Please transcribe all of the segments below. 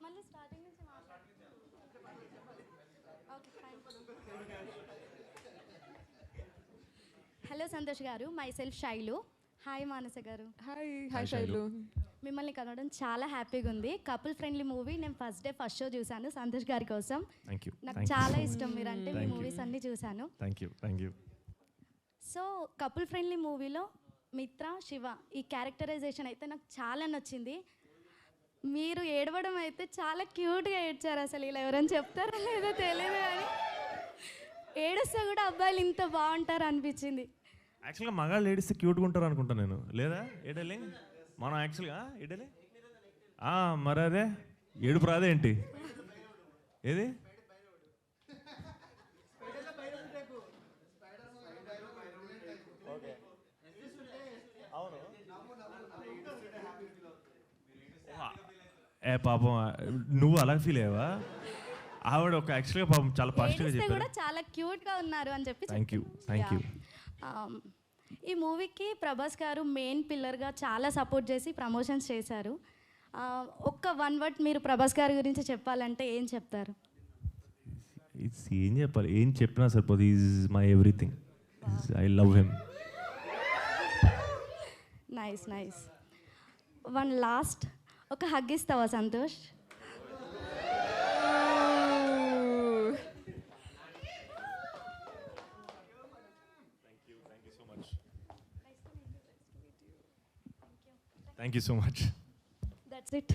మళ్ళీ స్టార్టింగ్ నుంచి okay fine. Hello Santosh గారు, మై సెల్ఫ్ శైలు. హాయ్ మానస గారు. హాయ్ శైలు. మిమ్మల్ని కలవడం చాలా హ్యాపీగా ఉంది. కపుల్ ఫ్రెండ్లీ మూవీ నేను ఫస్ట్ షో చూశాను సంతోష్ గారి కోసం. నాకు చాలా ఇష్టం మీరంటే, మీ మూవీస్ అన్నీ చూశాను. Thank you. So couple friendly మూవీలో మిత్ర, శివ ఈ క్యారెక్టరైజేషన్ అయితే నాకు చాలా నచ్చింది. మీరు ఏడవడం అయితే చాలా క్యూట్గా ఏడ్చారు. అసలు ఇలా ఎవరైనా చెప్తారా లేదో తెలియదు, కానీ ఏడుస్తే కూడా అబ్బాయిలు ఇంత బాగుంటారు అనిపించింది. యాక్చువల్గా మగాళ్ళు ఏడిస్తే క్యూట్గా ఉంటారు అనుకుంటా నేను. లేదా ఏడలే మనం యాక్చువల్గా ఏడలే మరి అదే ఏడుపు రాదేంటి? ఏది పాపం నువ్వు అలా ఫీల్ అయ్యావా? ఆవిడ ఒక యాక్చువల్గా పాపం చాలా పాజిటివ్గా చెప్పారు. కూడా చాలా క్యూట్గా ఉన్నారు అని చెప్పి. Thank you. ఈ మూవీకి ప్రభాస్ గారు మెయిన్ పిల్లర్గా చాలా సపోర్ట్ చేసి ప్రమోషన్స్ చేశారు. ఒక్క వన్ వర్డ్ మీరు ప్రభాస్ గారి గురించి చెప్పాలంటే ఏం చెప్తారు? ఏం చెప్పాలి? ఏం చెప్పినా సరిపోదు. Is my everything. I love him. Nice. One last, ఒక హగ్ ఇస్తావా Santosh? Thank you so much. That's it.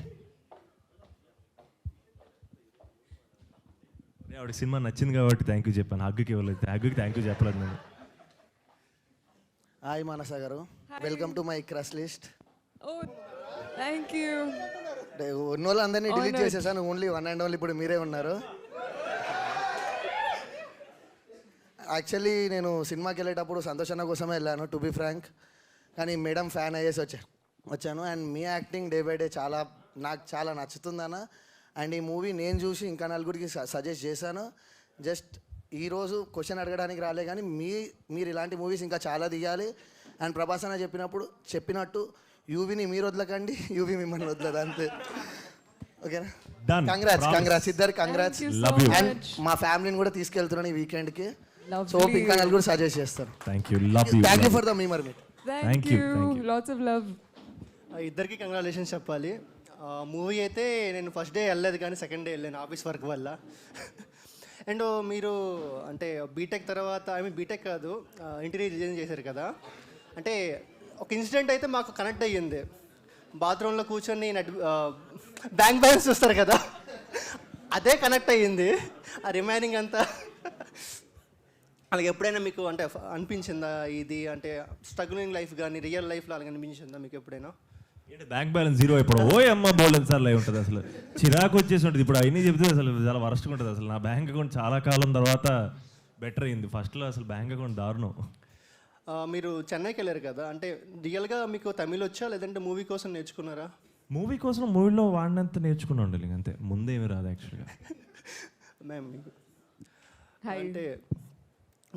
ఆవిడ సినిమా నచ్చింది కాబట్టి థ్యాంక్ యూ చెప్పాను. హగ్గుకి ఇవ్వలేదు, హగ్గుకి థ్యాంక్ యూ చెప్పలేదు నేను. హాయ్ మానస గారు, welcome to my crush list. Thank you. ఉన్న వాళ్ళందరినీ డిలీట్ చేసేసాను, ఓన్లీ వన్ అండ్ ఓన్లీ ఇప్పుడు మీరే ఉన్నారు. యాక్చువల్లీ నేను సినిమాకి వెళ్ళేటప్పుడు సంతోషన్న కోసమే వెళ్ళాను, టు బి ఫ్రాంక్. కానీ మేడం ఫ్యాన్ అయ్యేసి వచ్చాను. And me acting day by day నాకు చాలా నచ్చుతుందన్న. అండ్ ఈ మూవీ నేను చూసి ఇంకా నలుగురికి సజెస్ట్ చేశాను. జస్ట్ ఈరోజు క్వశ్చన్ అడగడానికి రాలే, కానీ మీరు ఇలాంటి మూవీస్ ఇంకా చాలా తీయాలి. అండ్ ప్రభాస్ అన్న చెప్పినట్టు యూవీని మీరు వదలకండి, యూవీ మిమ్మల్ని వదలదు, అంతే. ఓకేనా? కంగ్రాట్స్ ఇద్దరు, కంగ్రాట్స్. అండ్ మా ఫ్యామిలీని కూడా తీసుకెళ్తున్నాను ఈ వీకెండ్కి. సో ఇంకా నలుగురు సజెస్ట్ చేస్తారు. Thank you for the memer meet. Thank you. Lots of love. ఇద్దరికి కంగ్రాచులేషన్స్ చెప్పాలి. మూవీ అయితే నేను ఫస్ట్ డే వెళ్ళలేదు, కానీ సెకండ్ డే వెళ్ళాను ఆఫీస్ వర్క్ వల్ల. అండ్ మీరు అంటే బీటెక్ తర్వాత, బీటెక్ కాదు, ఇంటీరియర్ డిజైన్ చేశారు కదా. అంటే ఒక ఇన్సిడెంట్ అయితే మాకు కనెక్ట్ అయ్యింది. బాత్రూంలో కూర్చొని బ్యాంక్ బ్యాలెన్స్ చూస్తారు కదా, అదే కనెక్ట్ అయ్యింది. ఆ రిమైనింగ్ అంతా అలాగే ఎప్పుడైనా మీకు అంటే అనిపించిందా ఇది అంటే స్ట్రగులింగ్ లైఫ్ కానీ రియల్ లైఫ్లో అలాగే అనిపించిందా మీకు ఎప్పుడైనా? బ్యాంక్ బ్యాలెన్స్ జీరో ఇప్పుడు బోల్డెన్ సార్లు అయి ఉంటుంది. అసలు చిరాకు వచ్చేసి ఉంటుంది. ఇప్పుడు అవన్నీ చెప్తే అసలు చాలా వరస్ట్గా ఉంటుంది. అసలు నా బ్యాంక్ అకౌంట్ చాలా కాలం తర్వాత బెటర్ అయింది. ఫస్ట్లో అసలు బ్యాంక్ అకౌంట్ దారుణం. మీరు చెన్నైకి వెళ్ళారు కదా, అంటే రియల్గా మీకు తమిళ్ వచ్చా లేదంటే మూవీ కోసం నేర్చుకున్నారా? మూవీ కోసం మూవీలో వాడినంత నేర్చుకున్నా ఉండాలి, అంతే. ముందేమి రాదు యాక్చువల్గా. మ్యామ్ మీకు అంటే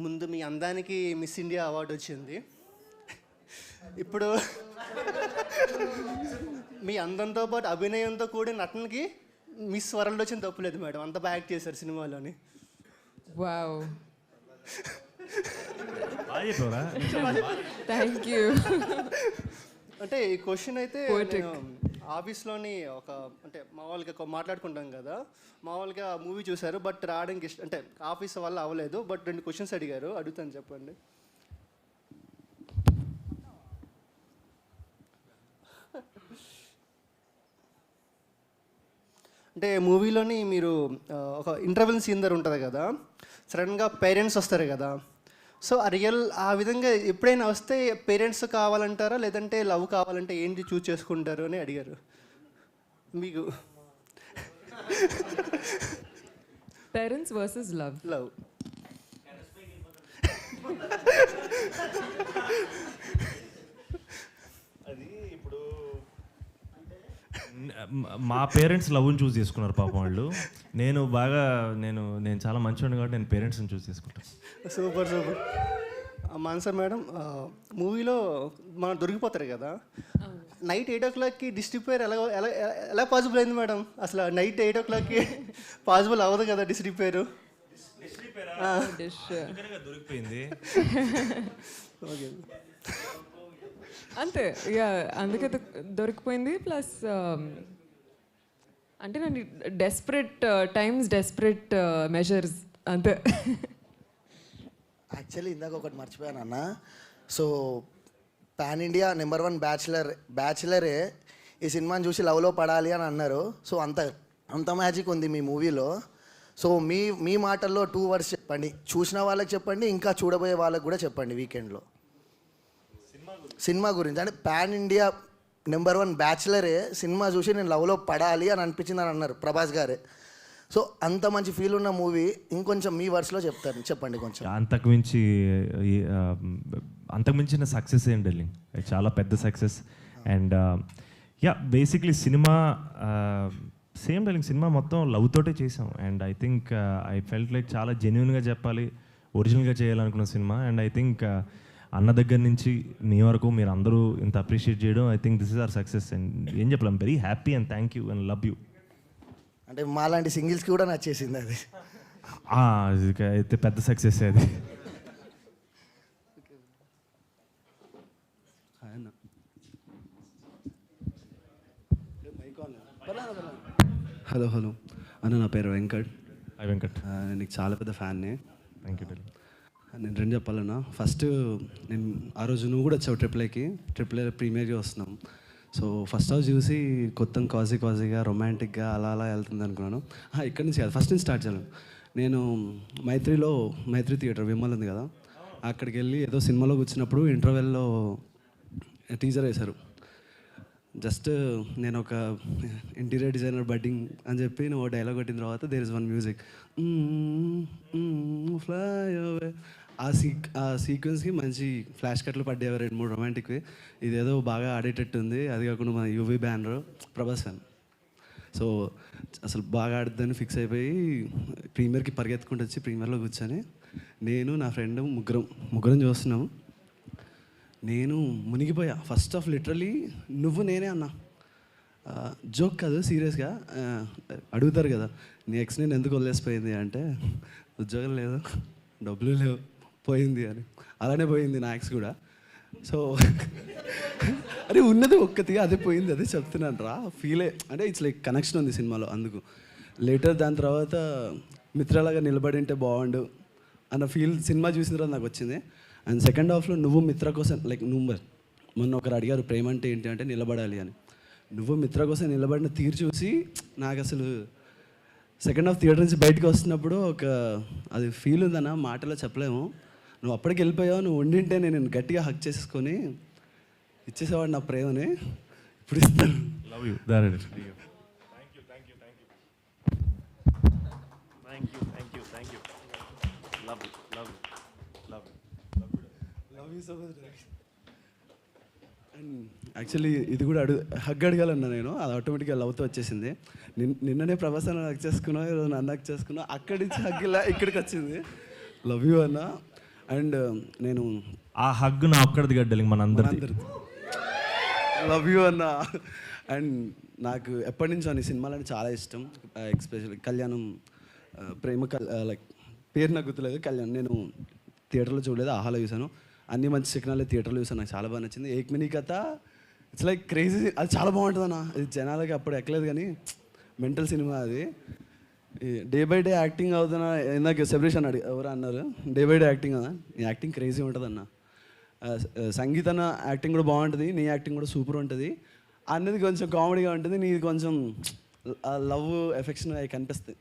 ముందు మీ అందానికి మిస్ ఇండియా అవార్డు వచ్చింది. ఇప్పుడు మీ అందంతో పాటు అభినయంతో కూడిన నటనకి మిస్ వరల్డ్ వచ్చింది తప్పులేదు మేడం, అంత బాగా యాక్ట్ చేశారు సినిమాలోని. Wow, thank you. అంటే ఈ క్వశ్చన్ అయితే ఆఫీస్లోని ఒక అంటే మామూలుగా మాట్లాడుకుంటాం కదా, మామూలుగా మూవీ చూశారు బట్ రావడానికి అంటే ఆఫీస్ వల్ల అవ్వలేదు, బట్ 2 క్వశ్చన్స్ అడిగారు, అడుగుతాను చెప్పండి. అంటే మూవీలోని మీరు ఒక ఇంటర్వెల్ సీన్ దగ్గర ఉంటుంది కదా, సడన్గా పేరెంట్స్ వస్తారు కదా, సో ఆ విధంగా ఎప్పుడైనా వస్తే పేరెంట్స్ కావాలంటారా లేదంటే లవ్ కావాలంటే ఏంటి చూస్ చేసుకుంటారు అని అడిగారు మీకు. Parents versus love. అది ఇప్పుడు మా పేరెంట్స్ లవ్ని చూస్ చేసుకున్నారు పాపం వాళ్ళు. నేను చాలా మంచివాడిని కాబట్టి నేను పేరెంట్స్ని చూస్ చేసుకుంటాను. సూపర్. మాన్సర్ మేడం, మూవీలో మనం దొరికిపోతారు కదా, నైట్ 8 డిస్ట్రిక్ట్ ఎలా ఎలా ఎలా పాసిబుల్ అయింది మేడం? అసలు నైట్ 8 పాసిబుల్ అవ్వదు కదా డిస్ట్రిక్ట్ Dish. దొరికిపోయింది. ఓకే. అంతే ఇక అందుకే దొరికిపోయింది. ప్లస్ అంటే నేను డెస్పరేట్ టైమ్స్ డెస్పరేట్ మెజర్స్ అంతే. యాక్చువల్లీ ఇందాక ఒకటి మర్చిపోయాను అన్న. సో పాన్ ఇండియా నెంబర్ 1 బ్యాచిలరే ఈ సినిమాని చూసి లవ్లో పడాలి అని అన్నారు. సో అంత మ్యాజిక్ ఉంది మీ మూవీలో. సో మీ మాటల్లో 2 words చెప్పండి, చూసిన వాళ్ళకి చెప్పండి, ఇంకా చూడబోయే వాళ్ళకి కూడా చెప్పండి వీకెండ్లో సినిమా గురించి. అంటే పాన్ ఇండియా నెంబర్ 1 బ్యాచిలరే సినిమా చూసి నేను లవ్లో పడాలి అని అనిపించింది అని అన్నారు ప్రభాస్ గారే. సో అంత మంచి ఫీల్ ఉన్న మూవీ ఇంకొంచెం మీ వర్డ్స్లో చెప్పండి కొంచెం. అంతకుమించిన సక్సెస్ ఏం డార్లింగ్, చాలా పెద్ద success. And yeah basically cinema same darling, cinema మొత్తం లవ్ తోటే చేసాం. And I think I felt like చాలా జెన్యున్గా చెప్పాలి, ఒరిజినల్గా చేయాలనుకున్న సినిమా. అండ్ ఐ థింక్ అన్న దగ్గర నుంచి మీ వరకు మీరు అందరూ ఇంత అప్రిషియేట్ చేయడం, I think this is our success. And ఏం చెప్పలేం, very happy and thank you and love you. అంటే మాలాంటి సింగిల్స్కి కూడా నచ్చేసింది అది. అయితే పెద్ద సక్సెస్ అది. హలో అన్న, నా పేరు వెంకట్. హాయ్ వెంకట్. నేను నీకు చాలా పెద్ద ఫ్యాన్ని. Thank you darling. నేను 2 చెప్పాలన్నా. ఫస్ట్, నేను ఆ రోజు నువ్వు కూడా వచ్చావు ట్రిపుల్ ఏ ప్రీమియర్గా వస్తున్నాం. సో ఫస్ట్ హౌస్ చూసి కొత్త కాజీగా రొమాంటిక్గా అలా వెళ్తుంది అనుకున్నాను. ఇక్కడి నుంచి కాదు, ఫస్ట్ నుంచి స్టార్ట్ చేయాలి. నేను మైత్రి థియేటర్ విమల్ ఉంది కదా, అక్కడికి వెళ్ళి ఏదో సినిమాలో కూర్చున్నప్పుడు ఇంటర్వెల్లో టీజర్ వేశారు. జస్ట్ నేను ఒక ఇంటీరియర్ డిజైనర్ బడ్డింగ్ అని చెప్పి నువ్వు డైలాగ్ కొట్టిన తర్వాత there is 1 music fly away. ఆ సీక్వెన్స్కి మంచి ఫ్లాష్ కట్లు పడ్డాయి 2-3 రొమాంటిక్వి. ఇదేదో బాగా ఆడేటట్టు ఉంది. అది కాకుండా మన UV banner Prabhas fan. So అసలు బాగా ఆడుద్దని ఫిక్స్ అయిపోయి ప్రీమియర్కి పరిగెత్తుకుంటూ వచ్చి ప్రీమియర్లో కూర్చొని నేను నా ఫ్రెండ్ ముగ్గురం చూస్తున్నాము. నేను మునిగిపోయా. ఫస్ట్ ఆఫ్ లిటరలీ నువ్వు నేనే అన్నా, జోక్ కాదు సీరియస్గా. అడుగుతారు కదా, నీ ఎక్స్ నేను ఎందుకు వదిలేసిపోయింది అంటే, ఉద్యోగం లేదు, డబ్బులు లేవు, పోయింది అని. అలానే పోయింది నా ఎక్స్ కూడా. సో అరే ఉన్నది ఒక్కటి, అదే పోయింది, అదే చెప్తున్నాను రా. ఫీలే అంటే ఇట్స్ లైక్ కనెక్షన్ ఉంది సినిమాలో. అందుకు లేటర్ దాని తర్వాత మిత్రలాగా నిలబడి ఉంటే బాగుండు అన్న ఫీల్ సినిమా చూసిన తర్వాత నాకు వచ్చింది. అండ్ సెకండ్ హాఫ్లో నువ్వు మిత్ర కోసం లైక్ మొన్న ఒకరు అడిగారు ప్రేమ అంటే ఏంటి అంటే నిలబడాలి అని. నువ్వు మిత్ర కోసం నిలబడిన తీరు చూసి నాకు అసలు సెకండ్ హాఫ్ థియేటర్ నుంచి బయటకు వస్తున్నప్పుడు అది ఫీల్ ఉందన్న, మాటలో చెప్పలేము. నువ్వు అప్పటికి వెళ్ళిపోయావు, నువ్వు ఉండింటే నేను గట్టిగా హక్ చేసుకొని ఇచ్చేసేవాడు నా ప్రేమని. ఇప్పుడు ఇస్తాను. Love you. అండ్ యాక్చువల్లీ ఇది కూడా హగ్ అడగాలన్నా నేను, అది ఆటోమేటిక్గా లవ్తో వచ్చేసింది. నిన్ననే ప్రభాసాన్ని హక్ చేసుకున్నావు, ఈరోజు నన్ను హక్ చేసుకున్నావు. అక్కడి నుంచి హగ్ ఇలా ఇక్కడికి వచ్చింది. లవ్ యూ అన్న. అండ్ నేను ఆ హగ్ నా ఒక్కడిది గడ్డలింగ్ మన అందరిది. లవ్ యూ అన్న. అండ్ నాకు ఎప్పటి నుంచో అని సినిమాలని చాలా ఇష్టం. ఎస్పెషల్లీ కళ్యాణం, ప్రేమ లైక్ పేరు నాకు గుర్తులేదు, కళ్యాణం. నేను థియేటర్లో చూడలేదు, ఆహాలో చూసాను. అన్ని మంచి సిగ్నల్ థియేటర్లో చూసాను, నాకు చాలా బాగా నచ్చింది. ఏక్మినీ కథ ఇట్స్ లైక్ క్రేజీ, అది చాలా బాగుంటుంది అన్న. ఇది జనాలకి అప్పుడు ఎక్కలేదు కానీ మెంటల్ సినిమా అది. డే బై డే యాక్టింగ్ అవుతున్నా. ఇందాక సెలబ్రేషన్ ఎవరు అన్నారు, డే బై డే యాక్టింగ్ అన్న. నీ యాక్టింగ్ క్రేజీ ఉంటుంది అన్న. సంగీత యాక్టింగ్ కూడా బాగుంటుంది, నీ యాక్టింగ్ కూడా సూపర్ ఉంటుంది. అన్నది కొంచెం కామెడీగా ఉంటుంది, నీది కొంచెం లవ్ ఎఫెక్షన్ అవి కనిపిస్తుంది,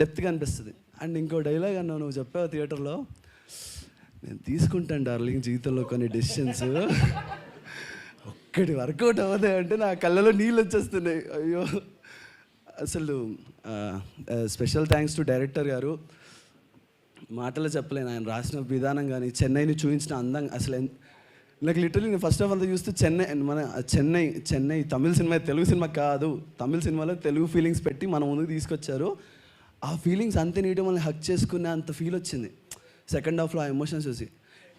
డెప్త్గా అనిపిస్తుంది. అండ్ ఇంకో డైలాగ్ అన్న నువ్వు చెప్పావు థియేటర్లో, నేను తీసుకుంటాను డార్లింగ్ జీవితంలో కొన్ని డెసిషన్స్, ఒక్కటి వర్కౌట్ అవ్వదే అంటే నా కళ్ళలో నీళ్ళు వచ్చేస్తున్నాయి. అయ్యో అసలు స్పెషల్ థ్యాంక్స్ టు డైరెక్టర్ గారు. మాటలో చెప్పలేను, ఆయన రాసిన విధానం కానీ చెన్నైని చూపించిన అందం అసలు నాకు లిటరలీ నేను ఫస్ట్ ఆఫ్ ఆల్ చూస్తే చెన్నై తమిళ సినిమా, తెలుగు సినిమా కాదు, తమిళ సినిమాలో తెలుగు ఫీలింగ్స్ పెట్టి మన ముందుకు తీసుకొచ్చారు. ఆ ఫీలింగ్స్ అంతే నీటి మనల్ని హక్ చేసుకునే అంత ఫీల్ వచ్చింది సెకండ్ హాఫ్లో ఆ ఎమోషన్స్ చూసి.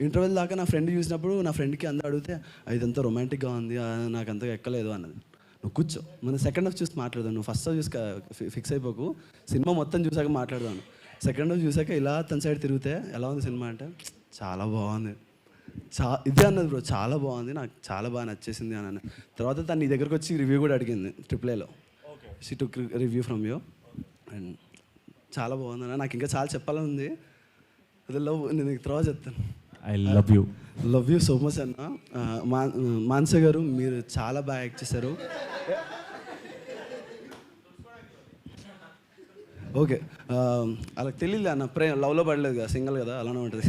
ఇంటర్వెల్ దాకా నా ఫ్రెండ్ చూసినప్పుడు నా ఫ్రెండ్కి అందరూ అడిగితే ఇదంతా రొమాంటిక్గా ఉంది, నాకు అంతగా ఎక్కలేదు అన్నది. నువ్వు కూర్చో, మనం సెకండ్ హాఫ్ చూసి మాట్లాడదాం, నువ్వు ఫస్ట్ హాఫ్ చూసి ఫిక్స్ అయిపోకు, సినిమా మొత్తం చూసాక మాట్లాడదాను. సెకండ్ హాఫ్ చూసాక ఇలా తన సైడ్ తిరిగితే ఎలా ఉంది సినిమా అంటే చాలా బాగుంది, ఇదే అన్నది బ్రో, చాలా బాగుంది, నాకు చాలా బాగా నచ్చేసింది అని అన్న. తర్వాత తను నీ దగ్గరకు వచ్చి రివ్యూ కూడా అడిగింది ట్రిప్లేలో. She took review from you and చాలా బాగుంది అన్న. నాకు ఇంకా చాలా చెప్పాలని ఉంది, అది లవ్, నేను తర్వాత చెప్తాను. I love you. Love you so much అన్న. మాన్స గారు మీరు చాలా బాగా యాక్ట్ చేశారు. ఓకే, అలా తెలియదు అన్న, లవ్లో పడలేదు కదా, సింగిల్ కదా, అలానే ఉంటుంది.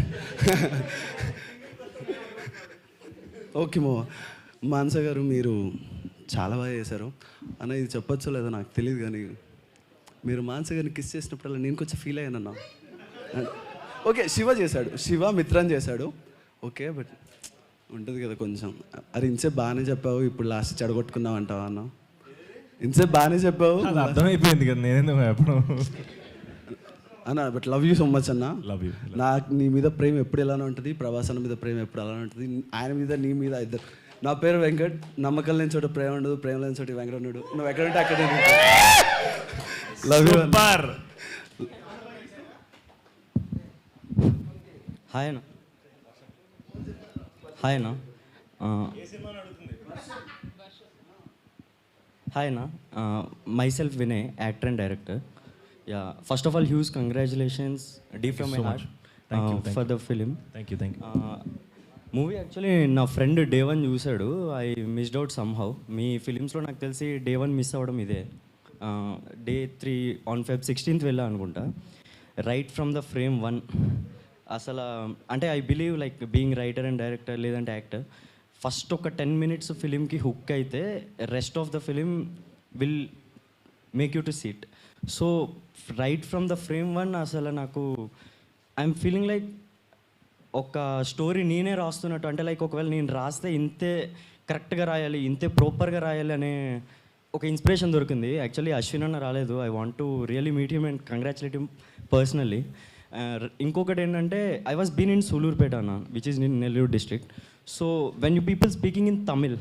ఓకే మాన్స గారు మీరు చాలా బాగా చేశారు అన్న. ఇది చెప్పొచ్చో లేదో నాకు తెలియదు కానీ మీరు మాన్స గారిని కిస్ చేసినప్పుడల్లా నేను కొంచెం ఫీల్ అయ్యానన్నా. ఓకే, శివ చేశాడు, శివ మిత్రన్ చేశాడు, ఓకే, బట్ ఉంటుంది కదా కొంచెం. అరే ఇంతసేపు బాగానే చెప్పావు, ఇప్పుడు లాస్ట్ చెడగొట్టుకున్నావు అంటావా అన్న? ఇంతసేపు బాగానే చెప్పావు, అర్థమైపోయింది కదా, నేనేందుకు ఎప్పుడు అన్న. But love you so much అన్న. Love you. నాకు నీ మీద ప్రేమ ఎప్పుడు ఎలానే ఉంటుంది, ప్రభాస్ అన్న మీద ప్రేమ ఎప్పుడు అలానే ఉంటుంది, ఆయన మీద నీ మీద ఇద్దరు. నా పేరు వెంకట్, నమ్మకం లేని చోట ప్రేమ ఉండదు, ప్రేమ లేని చోట వెంకట ఉన్నాడు, నువ్వు ఎక్కడంటే అక్కడే. Love you. హాయ్ అన్న. హాయ్ అన్న. హాయ్ అన్న, my self Vinay, actor and director. Yeah, first of all huge congratulations deep from my heart for the film. Thank you. Movie actually నా ఫ్రెండ్ డే 1 చూశాడు, ఐ మిస్డ్ అవుట్ సమ్హౌ. మీ ఫిలిమ్స్లో నాకు తెలిసి day 1 miss అవ్వడం ఇదే. Day 3 on Feb 16th వెళ్ళా అనుకుంటా. Right from the frame 1 అసలు అంటే I believe like being writer and director లేదంటే యాక్టర్, ఫస్ట్ ఒక 10 minutes ఫిలింకి హుక్ అయితే rest of the film will make you to seat. So right from the frame 1 అసలు నాకు I'm feeling like ఒక story నేనే రాస్తున్నట్టు. అంటే లైక్ ఒకవేళ నేను రాస్తే ఇంతే కరెక్ట్గా రాయాలి, ఇంతే ప్రాపర్గా రాయాలి అనే ఒక ఇన్స్పిరేషన్ దొరికింది. యాక్చువల్లీ అశ్విన్ అన్న రాలేదు, I want to really meet him and congratulate him personally. ఇంకొకటి ఏంటంటే I was been in Sullurupeta అన్న, which is in Nellore district. So when you people speaking in Tamil,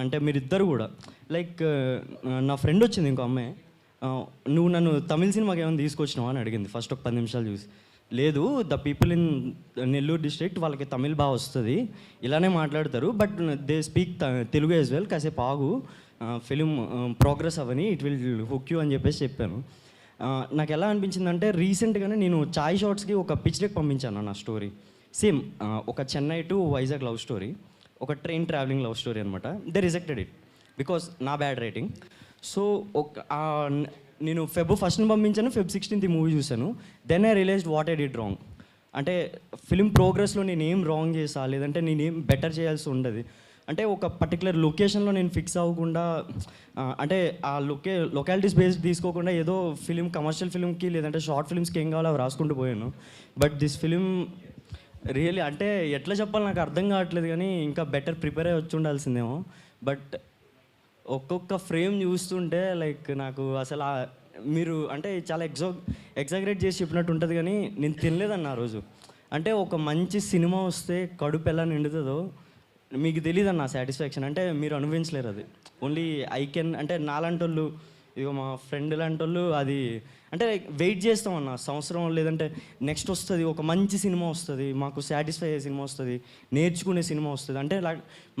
అంటే మీరిద్దరు కూడా లైక్ నా ఫ్రెండ్ వచ్చింది ఇంకో అమ్మాయి, నువ్వు నన్ను తమిళ సినిమాకి ఏమైనా తీసుకొచ్చినావా అని అడిగింది ఫస్ట్ ఒక 10 నిమిషాలు చూసి. లేదు, the people in Nellore district వాళ్ళకి తమిళ్ బాగా వస్తుంది, ఇలానే మాట్లాడతారు, but they speak Telugu as well, కాసేపు ఆగు, film progress Avani, it will hook you అని చెప్పేసి చెప్పాను. నాకు ఎలా అనిపించిందంటే రీసెంట్గానే నేను చాయ్ షార్ట్స్కి ఒక పిచ్ డెక్ పంపించాను నా స్టోరీ. సేమ్ ఒక Chennai to Vizag love story, ఒక ట్రైన్ ట్రావెలింగ్ లవ్ స్టోరీ అనమాట. దే రిజెక్టెడ్ ఇట్ బికాస్ నా బ్యాడ్ రైటింగ్. సో నేను Feb 1st పంపించాను, Feb 16th ఈ మూవీ చూశాను. Then I realized what I did wrong. అంటే ఫిలిం ప్రోగ్రెస్లో నేను ఏం రాంగ్ చేసా, లేదంటే నేను ఏం బెటర్ చేయాల్సి ఉండదు. అంటే ఒక పర్టికులర్ లొకేషన్లో నేను ఫిక్స్ అవ్వకుండా, అంటే ఆ లొకాలిటీస్ బేస్డ్ తీసుకోకుండా ఏదో ఫిలిం కమర్షియల్ ఫిలింకి లేదంటే షార్ట్ ఫిల్మ్స్కి ఏం కావాలో అవి రాసుకుంటూ పోయాను. బట్ దిస్ ఫిలిం రియల్లీ అంటే ఎట్లా చెప్పాలి నాకు అర్థం కావట్లేదు, కానీ ఇంకా బెటర్ ప్రిపేర్ అయ్యి వచ్చి ఉండాల్సిందేమో. బట్ ఒక్కొక్క ఫ్రేమ్ చూస్తుంటే లైక్ నాకు అసలు మీరు అంటే చాలా ఎగ్జాగరేట్ చేసి చెప్పినట్టు ఉంటుంది, కానీ నేను తినలేదన్న ఆ రోజు. అంటే ఒక మంచి సినిమా వస్తే కడుపు ఎలా నిండుతుందో మీకు తెలియదు అన్న సాటిస్ఫాక్షన్. అంటే మీరు అనుభవించలేరు అది. ఓన్లీ ఐ కెన్, అంటే నాలాంటి వాళ్ళు, ఇదిగో మా ఫ్రెండ్ లాంటి వాళ్ళు అది అంటే వెయిట్ చేస్తాం అన్న సంవత్సరం, లేదంటే నెక్స్ట్ వస్తుంది ఒక మంచి సినిమా వస్తుంది, మాకు సాటిస్ఫై అయ్యే సినిమా వస్తుంది, నేర్చుకునే సినిమా వస్తుంది. అంటే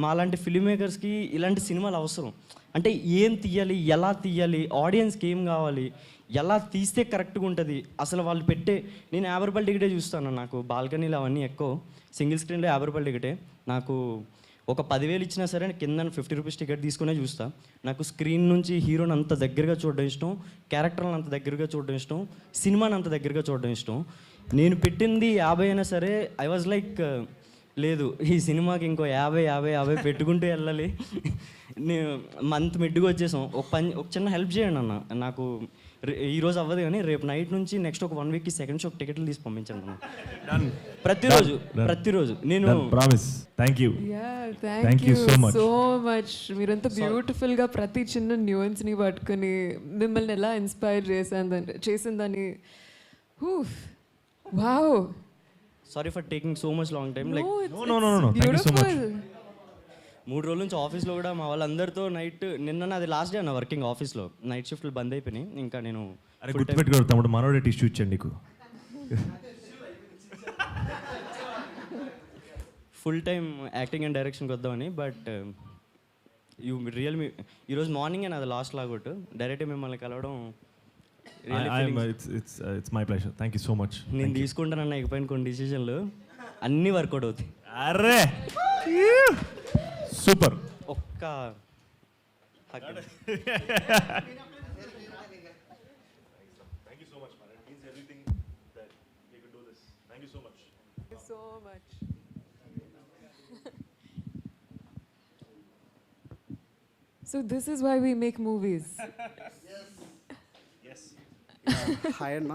మాలాంటి ఫిల్మ్ మేకర్స్కి ఇలాంటి సినిమాలు అవసరం. అంటే ఏం తీయాలి, ఎలా తీయాలి, ఆడియన్స్కి ఏం కావాలి, ఎలా తీస్తే కరెక్ట్గా ఉంటుంది. అసలు వాళ్ళు నేను 50 రూపాయల టికెటే చూస్తాను, నాకు బాల్కనీలు అవన్నీ ఎక్కువ, సింగిల్ స్క్రీన్లో 50 రూపాయల టికెటే. నాకు ఒక 10,000 ఇచ్చినా సరే కింద 50 రూపీస్ టికెట్ తీసుకునే చూస్తా. నాకు స్క్రీన్ నుంచి హీరోని అంత దగ్గరగా చూడడం ఇష్టం, క్యారెక్టర్లను అంత దగ్గరగా చూడడం ఇష్టం, సినిమాని అంత దగ్గరగా చూడడం ఇష్టం. నేను పెట్టింది 50 అయినా సరే ఐ వాజ్ లైక్ లేదు ఈ సినిమాకి ఇంకో 50 పెట్టుకుంటూ వెళ్ళాలి. నేను మంత్ మిడ్గా వచ్చేసాం. ఒక చిన్న హెల్ప్ చేయండి అన్న, నాకు ఈరోజు అవ్వదు కానీ రేపు నైట్ నుంచి నెక్స్ట్ ఒక 1 వీక్కి సెకండ్ షో టికెట్లు తీసి పంపించండి అన్న. ప్రతిరోజు నేను promise. Thank you. Thank you so much. మీరంతా బ్యూటిఫుల్గా ప్రతి చిన్న న్యూయన్స్ని పట్టుకుని మిమ్మల్ని ఎలా ఇన్స్పైర్ చేసిందని wow sorry for taking so much long time like No. Thank you so much. Beautiful 3 రోజుల నుంచి ఆఫీస్లో కూడా మా వాళ్ళందరితో నైట్ నిన్న నాది లాస్ట్ డే అన్న వర్కింగ్ ఆఫీస్లో నైట్ షిఫ్ట్లు బంద్ అయిపోయినాయి ఇంకా నేను అరే గుర్తుపెట్టుకోరు తమ్ముడు, మనోడే టిష్యూ ఇచ్చాడు నీకు. ఫుల్ టైం యాక్టింగ్ అండ్ డైరెక్షన్కి వద్దామని బట్ యూ రియల్ మీ ఈరోజు మార్నింగే నాది లాస్ట్ లాగొట్టు డైరెక్ట్గా మిమ్మల్ని కలవడం It's my pleasure. Thank you so much. నేను తీసుకుంటానన్న ఎగిపోయిన కొన్ని డిసిషన్లు అన్నీ వర్కౌట్ అవుతాయి. అరే సూపర్. ఒక్క so much. So this is why we make movies. Hi అన్న.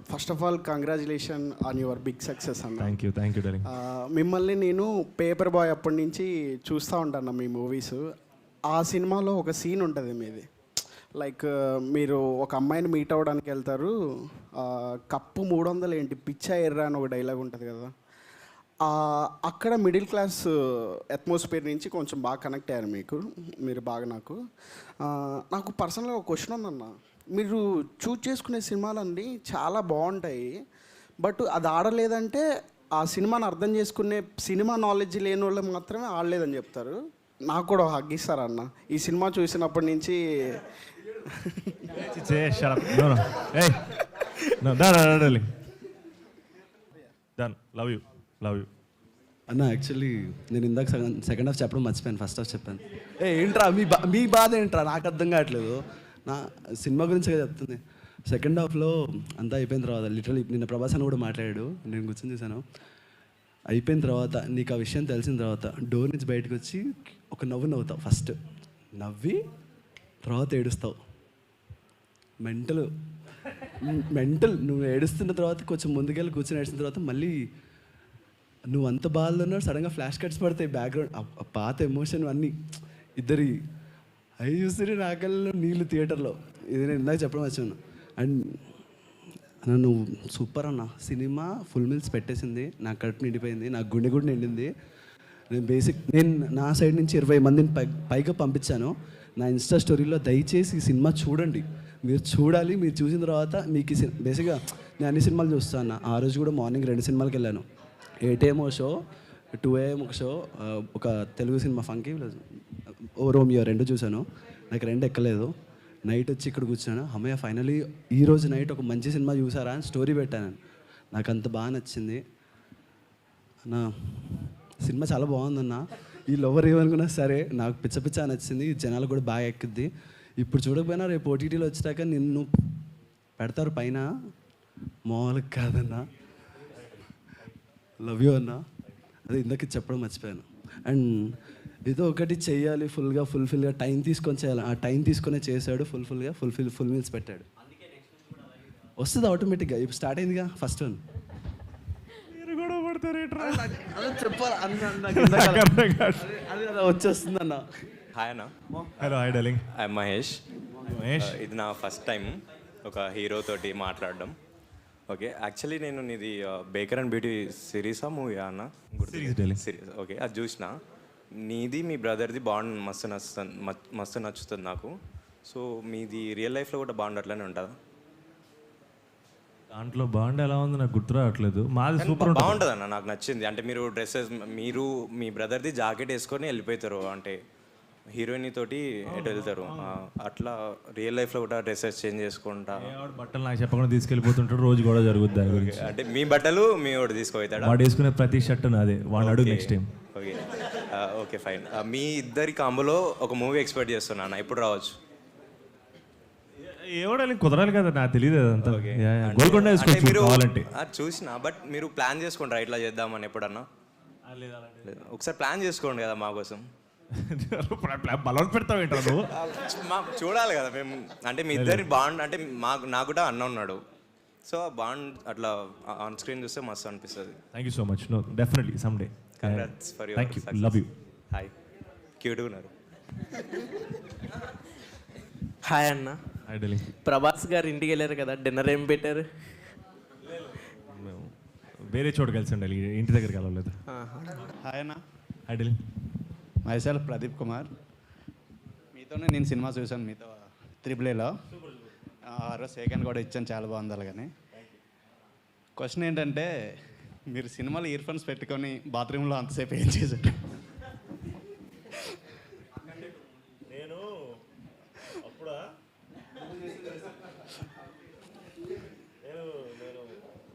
First of all congratulation on your big success అన్న. Thank you darling. మిమ్మల్ని నేను పేపర్ బాయ్ అప్పటి నుంచి చూస్తూ ఉంటాను మీ మూవీస్. ఆ సినిమాలో ఒక సీన్ ఉంటుంది మీది, లైక్ మీరు ఒక అమ్మాయిని మీట్ అవ్వడానికి వెళ్తారు, కప్పు 300 ఏంటి పిచ్చా ఎర్రా అని ఒక డైలాగ్ ఉంటుంది కదా. అక్కడ మిడిల్ క్లాస్ అట్మాస్ఫియర్ నుంచి కొంచెం బాగా కనెక్ట్ అయ్యారు మీరు బాగా. నాకు పర్సనల్గా ఒక క్వశ్చన్ ఉందన్న. మీరు చూజ్ చేసుకునే సినిమాలన్నీ చాలా బాగుంటాయి, బట్ అది ఆడలేదంటే ఆ సినిమాని అర్థం చేసుకునే సినిమా నాలెడ్జ్ లేని వాళ్ళు మాత్రమే ఆడలేదని చెప్తారు. నాకు కూడా హగ్గిస్తారు అన్న. ఈ సినిమా చూసినప్పటి నుంచి లవ్ యూ అన్న. యాక్చువల్లీ నేను ఇందాక సెకండ్ హాఫ్ చెప్పడం మర్చిపోయాను, ఫస్ట్ హాఫ్ చెప్పాను. ఏంట్రా మీ బాధ ఏంట్రా, నాకు అర్థం కావట్లేదు. నా సినిమా గురించి చెప్తుంది. సెకండ్ హాఫ్లో అంతా అయిపోయిన తర్వాత లిటరల్లీ నిన్న ప్రభాస్ అని కూడా మాట్లాడాడు, నేను కూర్చొని చూశాను. అయిపోయిన తర్వాత నీకు ఆ విషయం తెలిసిన తర్వాత డోర్ నుంచి బయటకు వచ్చి ఒక నవ్వుతావు. ఫస్ట్ నవ్వి తర్వాత ఏడుస్తావు. మెంటల్ నువ్వు ఏడుస్తున్న తర్వాత కొంచెం ముందుకెళ్ళి కూర్చొని ఏడుస్తున్న తర్వాత మళ్ళీ నువ్వు అంత బాధలో ఉన్నావు, సడన్గా ఫ్లాష్ కట్స్ పడతాయి బ్యాక్గ్రౌండ్, ఆ పాత ఎమోషన్ అన్నీ ఇద్దరి అవి చూస్తే నాకల్లో నీళ్ళు థియేటర్లో. ఇది నేను ఇందాక చెప్పడం వచ్చాను. అండ్ నువ్వు సూపర్ అన్న. సినిమా ఫుల్ మీల్స్ పెట్టేసింది, నా కడుపు నిండిపోయింది, నా గుండె కూడా నిండింది. నేను నా సైడ్ నుంచి 20 మందిని పైగా పంపించాను నా ఇన్స్టా స్టోరీలో. దయచేసి ఈ సినిమా చూడండి, మీరు చూడాలి. మీరు చూసిన తర్వాత మీకు బేసిక్గా నేను అన్ని సినిమాలు చూస్తాను. ఆ రోజు కూడా మార్నింగ్ 2 సినిమాలకు వెళ్ళాను. 8 AM షో, 2 AM ఒక షో, ఒక తెలుగు సినిమా ఫంకీ ఓ రోమియో 2 చూశాను. నాకు 2 ఎక్కలేదు. నైట్ వచ్చి ఇక్కడ కూర్చున్నాను. అమ్మయ్య ఫైనలీ ఈరోజు నైట్ ఒక మంచి సినిమా చూసారా అని స్టోరీ పెట్టాను. నాకు అంత బాగా నచ్చింది అన్న. సినిమా చాలా బాగుందన్న. ఈ లవర్ ఏమనుకున్నా సరే నాకు పిచ్చ నచ్చింది. జనాలు కూడా బాగా ఎక్కుద్ది. ఇప్పుడు చూడకపోయినా రేపు ఓటీటీలో వచ్చాక నిన్ను పెడతారు పైన, మామూలుగా కాదన్న. లవ్ యూ అన్న. అదే ఇందాక చెప్పడం మర్చిపోయాను. అండ్ ఏదో ఒకటి చెయ్యాలి ఫుల్ఫిల్గా టైం తీసుకొని చేయాలి. ఆ టైం తీసుకునే చేశాడు. ఫుల్ మీల్స్ పెట్టాడు. వస్తుంది ఆటోమేటిక్గా. ఇప్పుడు స్టార్ట్ అయిందిగా ఫస్ట్ వన్. చెప్పాలి అది వచ్చేస్తుంది అన్న. హాయ్ అన్న. Hello hi darling. I Mahesh. ఇది నా ఫస్ట్ టైం ఒక హీరో తోటి మాట్లాడడం. ఓకే, యాక్చువల్లీ నేను నీది బేకర్ అండ్ బ్యూటీ సిరీసా మూవీయా అన్న? సిరీస్. ఓకే, అది చూసిన. నీది మీ బ్రదర్ది బాండ్ మస్తు నచ్చుతుంది నాకు. సో మీది రియల్ లైఫ్లో కూడా బాండ్ అట్లనే ఉంటుందా? దాంట్లో బాండ్ ఎలా ఉంది నాకు గుర్తు రావట్లేదు. మాది సూపర్ బాగుంటుంది అన్న, నాకు నచ్చింది. అంటే మీరు డ్రెస్సెస్, మీరు మీ బ్రదర్ది జాకెట్ వేసుకొని వెళ్ళిపోతారు, అంటే హీరోయిన్ తోటి ఎటు వెళ్తారు, అట్లా రియల్ లైఫ్లో కూడా డ్రెస్సెస్ చేంజ్ చేసుకుంటా. బట్టలు నాకు చెప్పకుండా తీసుకెళ్ళిపోతుంటాడు, రోజు కూడా జరుగుతుంది దాని గురించి. అంటే మీ బట్టలు మీ వాడు తీసుకుపోతాడు, వాడు వేసుకునే ప్రతి షర్ట్ నాదే, వాడు అడుగు next time. Okay okay fine. మీ ఇద్దరి కాంబోలో ఒక మూవీ ఎక్స్పెక్ట్ చేస్తున్నాను, ఎప్పుడు రావచ్చు? ఎవడాలి కుదరాలి కదా, నాకు తెలియదు అదంతా. గోల్కొండ వేసుకోవచ్చు కావాలంటే. చూసిన, బట్ మీరు ప్లాన్ చేసుకుంటారా ఇట్లా చేద్దామని ఎప్పుడన్నా? ఒకసారి ప్లాన్ చేసుకోండి కదా మా కోసం. బలం పెడతావు ఏంటో నువ్వు. చూడాలి కదా మేము, అంటే మీ ఇద్దరి బాండ్, అంటే నాకు కూడా అన్న ఉన్నాడు, సో ఆ బాండ్ అట్లా ఆన్ స్క్రీన్ చూస్తే మస్తు అనిపిస్తుంది. Thank you so much. No definitely someday. Congrats for your thank you, love you. Hi, క్యూట్గా ఉన్నారు. హాయ్ అన్న. Hi darling. ప్రభాస్ గారు ఇంటికి వెళ్ళారు కదా, డిన్నర్ ఏం పెట్టారు? వేరే చోట కలిసి ఉండాలి, ఇంటి దగ్గర కలవలేదు. హాయ్ అన్న, అడిల్ మైసెల్ఫ్ ప్రదీప్ కుమార్. మీతోనే నేను సినిమా చూశాను, మీతో త్రిబుల్-ఏలో. ఆ రోజు సెకండ్ కూడా ఇచ్చాను, చాలా బాగుంది. అలాగని క్వశ్చన్ ఏంటంటే, మీరు సినిమాలో ఇయర్ ఫోన్స్ పెట్టుకొని బాత్రూంలో అంతసేపు ఏం చేశారు? నేను అప్పుడు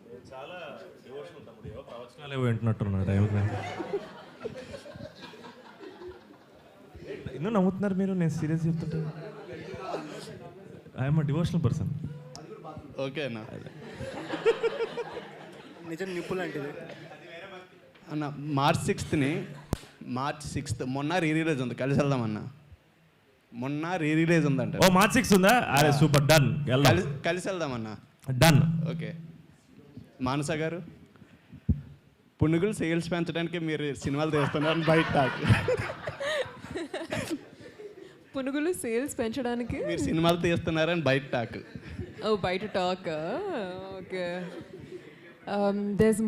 నేను చాలా డివోషనల్ తమ్ముడు, ప్రవచనాలు వింటున్నట్టున్నా టైంకి. ఎన్నో నమ్ముతున్నారు మీరు, నేను సీరియస్ చెప్తుంటే. I'm devotional person. ఓకే అన్న. నిజం నిప్పు లాంటిది అన్న, మార్చ్ 6th మొన్న రీరిలీజ్ ఉంది, కలిసి వెళ్దామన్న. మొన్న రీరిలీజ్ ఉందంట. ఓ మార్చ్ 6 ఉందా? అరే సూపర్, డన్. కలిసి వెళ్దామన్న. డన్. ఓకే. మానస గారు, పునుగులు సేల్స్ పెంచడానికి మీరు సినిమాలు తీస్తున్నారు బయట టాక్. పునుగులు సేల్స్ పెంచడానికి మీరు సినిమాలు తీస్తున్నారని బయట టాక్. ఓ బయట టాక్. ఓకే. దెస్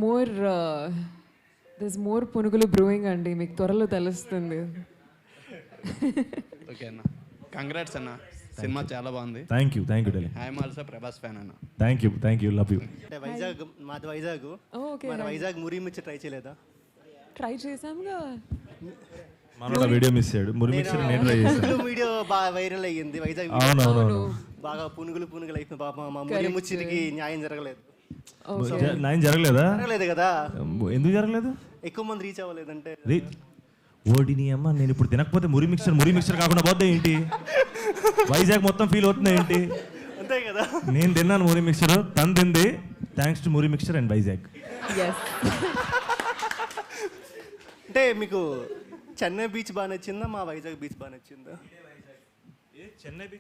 మోర్ పునుగులు బ్రూయింగ్ అండి, మీకు త్వరలో తెలుస్తుంది. ఓకే అన్న, కంగ్రాట్స్ అన్న, సినిమా చాలా బాగుంది. Thank you darling. I'm also Prabhas fan అన్న. Thank you, love you. అంటే వైజాగ్, మాది వైజాగ్. ఓకే. మన వైజాగ్ మురి మిర్చి ట్రై చేయలేదా? ట్రై చేసాంగా. మనోడు వీడియో మిస్ అయ్యాడు, మురి మిక్సర్ నేను ట్రై చేశాను. వీడియో బాగా వైరల్ అయ్యింది వైజాగ్. అవునవును, బాగా పునుగులు అయిపోయింది పాప. మా మురి ముచ్చిరికి న్యాయం జరగలేదు. నేను జరగలేదా? జరగలేదు కదా. ఎందుకు జరగలేదు? ఎక్కువ మంది రీచ్ అవ్వలేదంటే. ఓడిని అమ్మ, నేను ఇప్పుడు తినకపోతే మురి మిక్సర్ కాకుండా పోతే ఏంటి? వైజాగ్ మొత్తం ఫీల్ అవుతుంది ఏంటి? అంతే కదా. నేను తిన్నాను మురి మిక్సర్, తను తింది థ్యాంక్స్ టు మురి మిక్సర్ అండ్ వైజాగ్. అంటే మీకు చెన్నై బీచ్ బాగా నచ్చిందా, మా వైజాగ్ బీచ్ బాగా నచ్చిందా?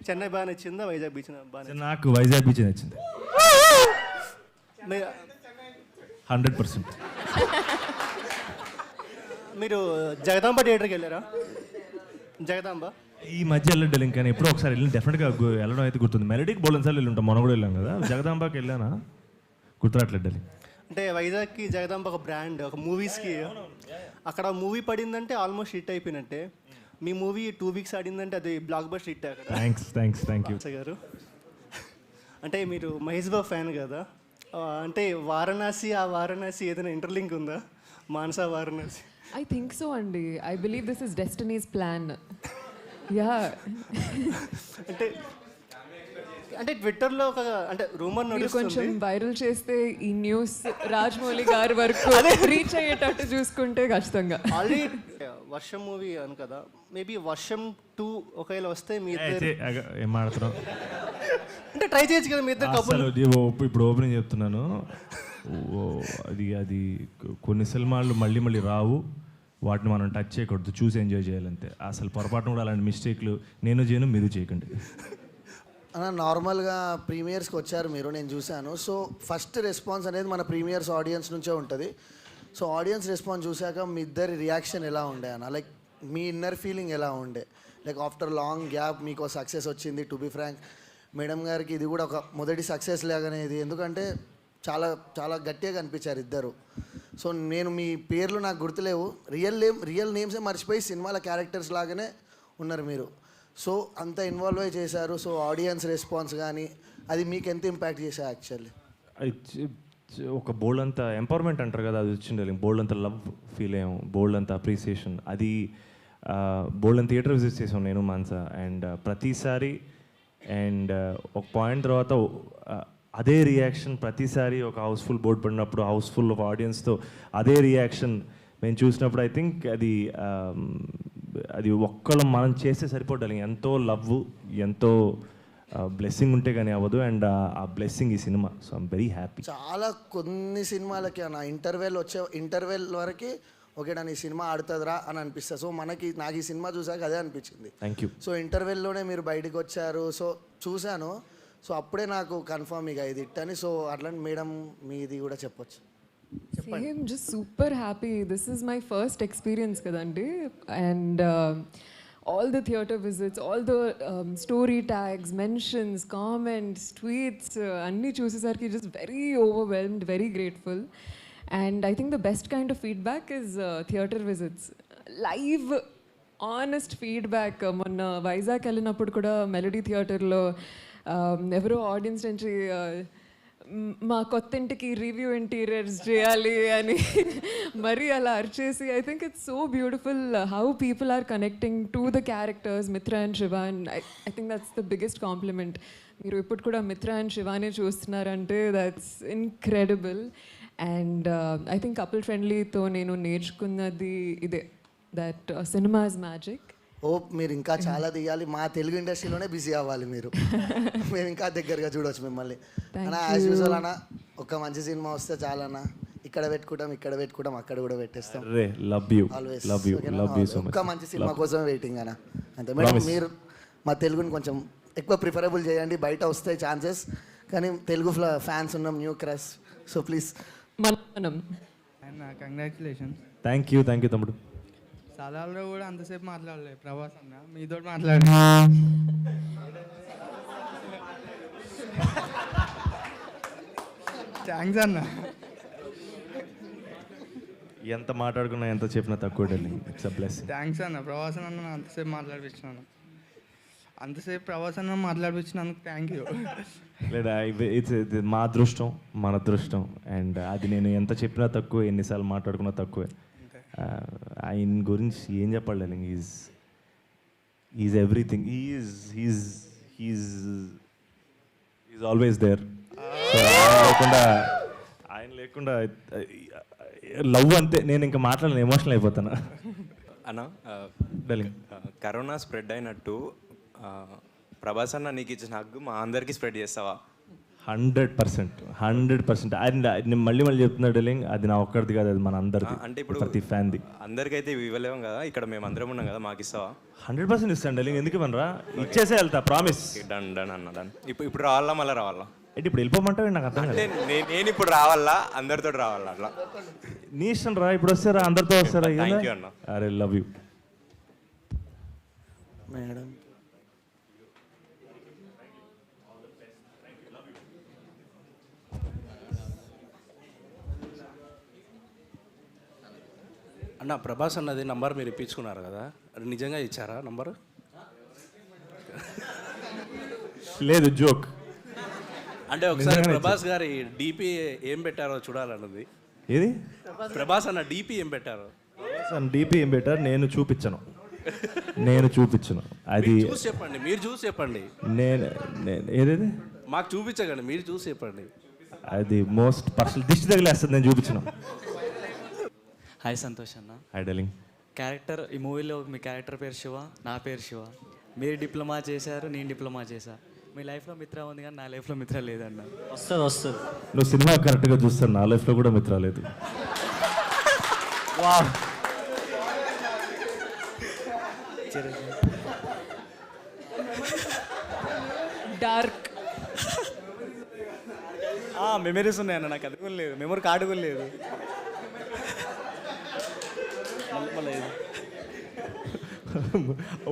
చెన్నై బాగా నచ్చిందా, వైజాగ్ బీచ్ బాగా నచ్చిందా? నాకు వైజాగ్ బీచ్ నచ్చింది 100%. మీరు జగదాంబ థియేటర్కి వెళ్ళారా? జగదాంబ ఈ మధ్య వెళ్ళడం కానీ ఎప్పుడో ఒకసారి వెళ్ళిన, డెఫినెట్గా వెళ్ళడం అయితే గుర్తుంది. మెలడీకి బోలెన్ సార్లు వెళ్ళి ఉంటాం, మొన్న కూడా వెళ్ళాం కదా. జగదాంబకి వెళ్ళానా గుర్తురాట్లేదు. అంటే వైజాగ్కి జగదాంబ ఒక బ్రాండ్, ఒక మూవీస్కి. అక్కడ మూవీ పడిందంటే ఆల్మోస్ట్ హిట్ అయిపోయినట్టే. మీ మూవీ 2 weeks ఆడిందంటే అది బ్లాక్ బస్టర్ హిట్ అక్కడ. థ్యాంక్ యూ గారు. అంటే మీరు మహేష్ బాబు ఫ్యాన్ కదా, అంటే వారణాసి ఏదైనా ఇంటర్లింక్ ఉందా? మానస వారణాసి. I think so అండి. I believe this is destiny's plan. Yeah. అంటే ట్విట్టర్లో ఒక అంటే రూమర్ నడుస్తుంది, కొంచెం వైరల్ చేస్తే ఈ న్యూస్ రాజమౌళి గారి వరకు రీచ్ అయ్యేటట్టు చూసుకుంటే ఖచ్చితంగా. ఆల్రెడీ వర్షం మూవీ అని కదా, మేబీ వర్షం 2 ఒకవేళ వస్తే మీ ఇద్దరు ఏం మాడుతున్నావు అంటే ట్రై చేయొచ్చు కదా మీ ఇద్దరు కపుల్. ఇప్పుడు ఓపెనింగ్ చెప్తున్నాను, అది కొన్ని సినిమాలు మళ్ళీ రావు, వాటిని మనం టచ్ చేయకూడదు, చూసి ఎంజాయ్ చేయాలంతే. అసలు పొరపాటున కూడా అలాంటి మిస్టేక్లు నేను చేయను, మీరు చేయకండి. అన్న, నార్మల్గా ప్రీమియర్స్కి వచ్చారు మీరు, నేను చూశాను. సో ఫస్ట్ రెస్పాన్స్ అనేది మన ప్రీమియర్స్ ఆడియన్స్ నుంచే ఉంటుంది. సో ఆడియన్స్ రెస్పాన్స్ చూశాక మీ ఇద్దరి రియాక్షన్ ఎలా ఉండే అన్న? లైక్ మీ ఇన్నర్ ఫీలింగ్ ఎలా ఉండే? లైక్ ఆఫ్టర్ లాంగ్ గ్యాప్ మీకు సక్సెస్ వచ్చింది. టు బి ఫ్రాంక్, మేడం గారికి ఇది కూడా ఒక మొదటి సక్సెస్ లాగానే ఇది, ఎందుకంటే చాలా చాలా గట్టిగా కనిపించారు ఇద్దరు. సో నేను మీ పేర్లు నాకు గుర్తులేవు, రియల్ నేమ్సే మర్చిపోయి సినిమాల క్యారెక్టర్స్ లాగానే ఉన్నారు మీరు. సో అంత ఇన్వాల్వ్ అయి చేశారు. సో ఆడియన్స్ రెస్పాన్స్ కానీ అది మీకు ఎంత ఇంపాక్ట్ చేశారు యాక్చువల్లీ? ఒక బోల్డ్ అంత ఎంపవర్మెంట్ అంటారు కదా, అది వచ్చింది. బోల్డ్ అంత లవ్ ఫీల్ అయ్యాం, బోల్డ్ అంత అప్రిసియేషన్. అది బోల్డ్ అంత థియేటర్ విజిట్ చేసాం నేను మాన్స. అండ్ ప్రతిసారి ఒక పాయింట్ తర్వాత అదే రియాక్షన్ ప్రతిసారి ఒక హౌస్ఫుల్ బోర్డు పడినప్పుడు హౌస్ఫుల్ ఆఫ్ ఆడియన్స్తో అదే రియాక్షన్ మేము చూసినప్పుడు ఐ థింక్ అది ఒక్కళ్ళు మనం చేస్తే సరిపోతాం. ఎంతో లవ్, ఎంతో బ్లెస్సింగ్ ఉంటే కానీ అవ్వదు. అండ్ ఆ బ్లెస్సింగ్ ఈ cinema. So I'm very happy. చాలా కొన్ని సినిమాలకి అన్న ఇంటర్వెల్ వరకు ఓకే నన్ను ఈ సినిమా ఆడుతుందిరా అని అనిపిస్తుంది. సో నాకు ఈ సినిమా చూసాక అదే అనిపించింది. Thank you. సో ఇంటర్వెల్లోనే మీరు బయటకు వచ్చారు, సో చూశాను. సో అప్పుడే నాకు కన్ఫర్మ్ ఇక ఇది ఇట్టని. సో అట్లాంటి మేడం మీది కూడా చెప్పొచ్చు. Same, just super happy. This is my first experience kadandi, and all the theatre visits, all the story tags, mentions, comments, tweets, anni chusesarki just very overwhelmed, very grateful. And I think the best kind of feedback is theatre visits. Live, honest feedback. మొన్న వైజాగ్ వెళ్ళినప్పుడు కూడా melody థియేటర్లో ఎవరో audience నుంచి మా కొత్త ఇంటికి review interiors చేయాలి అని మరీ అలా అరిచేసి I think it's so beautiful how people are connecting to the characters Mitra and Shiva and I think that's the biggest compliment. మీరు ఇప్పుడు కూడా మిత్ర అండ్ శివాని చూస్తున్నారంటే that's incredible. And I think couple ఫ్రెండ్లీతో నేను నేర్చుకున్నది ఇదే, దట్ సినిమా ఇస్ మ్యాజిక్. ఓ మీరు ఇంకా చాలా తీయాలి, మా తెలుగు ఇండస్ట్రీలోనే బిజీ అవ్వాలి మీరు. మేము ఇంకా దగ్గరగా చూడవచ్చు మిమ్మల్ని అన్న. యాజ్ యూజువల్ అన్న, ఒక మంచి సినిమా వస్తే చాలన్నా, ఇక్కడ పెట్టుకుంటాం అక్కడ కూడా పెట్టేస్తాం. ఒక్క మంచి సినిమా కోసం వెయిటింగ్ అన్న, అంతే మేడం. మీరు మా తెలుగుని కొంచెం ఎక్కువ ప్రిఫరబుల్ చేయండి, బయట వస్తాయి ఛాన్సెస్, కానీ తెలుగు ఫ్యాన్స్ ఉన్నాం, new crush, so please. Congratulations. Thank you తమ్ముడు. సలాల్లో కూడా అంతసేపు మాట్లాడలేదు ప్రభాస్ అన్న, మీతో మాట్లాడి థ్యాంక్స్ అన్న. ఎంత మాట్లాడుకున్నా ఎంత చెప్పినా తక్కువ darling. It's a blessing. Thanks అన్న. ప్రభాస్ అన్న అంతసేపు మాట్లాడిపించినాను, అంతసేపు ప్రభాస్ అన్న మాట్లాడిపించినందుకు థ్యాంక్ యూ. లేదా ఇట్స్ మా అదృష్టం, మన అదృష్టం. అండ్ అది నేను ఎంత చెప్పినా తక్కువ, ఎన్నిసార్లు మాట్లాడుకున్నా తక్కువే. ఆయన గురించి ఏం చెప్పాలి darling. Is everything. Is always there. ఆయన లేకుండా లవ్ అంతే. నేను ఇంకా మాట్లాడలేను, ఎమోషనల్ అయిపోతాను. అన్న డార్లింగ్, కరోనా స్ప్రెడ్ అయినట్టు ప్రభాస్ అన్న నీకు ఇచ్చిన హగ్గు మా అందరికీ స్ప్రెడ్ చేస్తావా? 100%. అండ్ నేను మళ్ళీ చెప్తున్నా డార్లింగ్, అది నా ఒక్కడిది కాదు, అది మన అందరిది. అంటే ఇప్పుడు ప్రతి ఫ్యాన్ది. అందరికైతే ఇవ్వలేము కదా, ఇక్కడ మేము అందరం ఉన్నాం కదా, మాకు ఇస్తావా? 100% ఇస్తాను డార్లింగ్. ఎందుకు ఇవ్వనరా, ఇచ్చేసే వెళ్తా, ప్రామిస్. డన్ అన్న డన్. ఇప్పుడు రావాలా మళ్ళీ రావాలా? అంటే ఇప్పుడు వెళ్ళిపోమంటావు, నాకు అర్థం అంటే నేను ఇప్పుడు రావాలా, అందరితో రావాలా? అట్లా నీ ఇష్టం రా. ఇప్పుడు వస్తారా, అందరితో వస్తారా? థ్యాంక్ యూ అన్న. అరే లవ్ యూ మేడం. అన్న ప్రభాస్ అన్నది నంబర్ మీరు ఇప్పించుకున్నారు కదా, అది నిజంగా ఇచ్చారా నంబరు? లేదు, జోక్. అంటే ఒకసారి ప్రభాస్ గారి డీపీ ఏం పెట్టారో చూడాలన్నది. ఏది ప్రభాస్ అన్న డీపీ ఏం పెట్టారో? డీపీ ఏం పెట్టారు నేను చూపించను. అది చూసి చెప్పండి, మీరు చూసి చెప్పండి. ఏదేది మాకు చూపించకండి, మీరు చూసి చెప్పండి. అది మోస్ట్ పర్సనల్, దిష్టి తగిలేస్తుంది, నేను చూపించను. హాయ్ సంతోష్ అన్న. Hi darling. క్యారెక్టర్ ఈ మూవీలో మీ క్యారెక్టర్ పేరు శివ, నా పేరు శివ. మీరు డిప్లొమా చేశారు, నేను డిప్లొమా చేశా. మీ లైఫ్లో మిత్ర ఉంది కానీ నా లైఫ్లో మిత్ర లేదన్న. వస్తుంది. నువ్వు సినిమా కరెక్ట్గా చూస్తాను, నా లైఫ్లో కూడా మిత్ర లేదు. డార్క్ మెమరీస్ ఉన్నాయన్న, నాకు అది కూడా లేదు, మెమరీ కార్డు కూడా లేదు.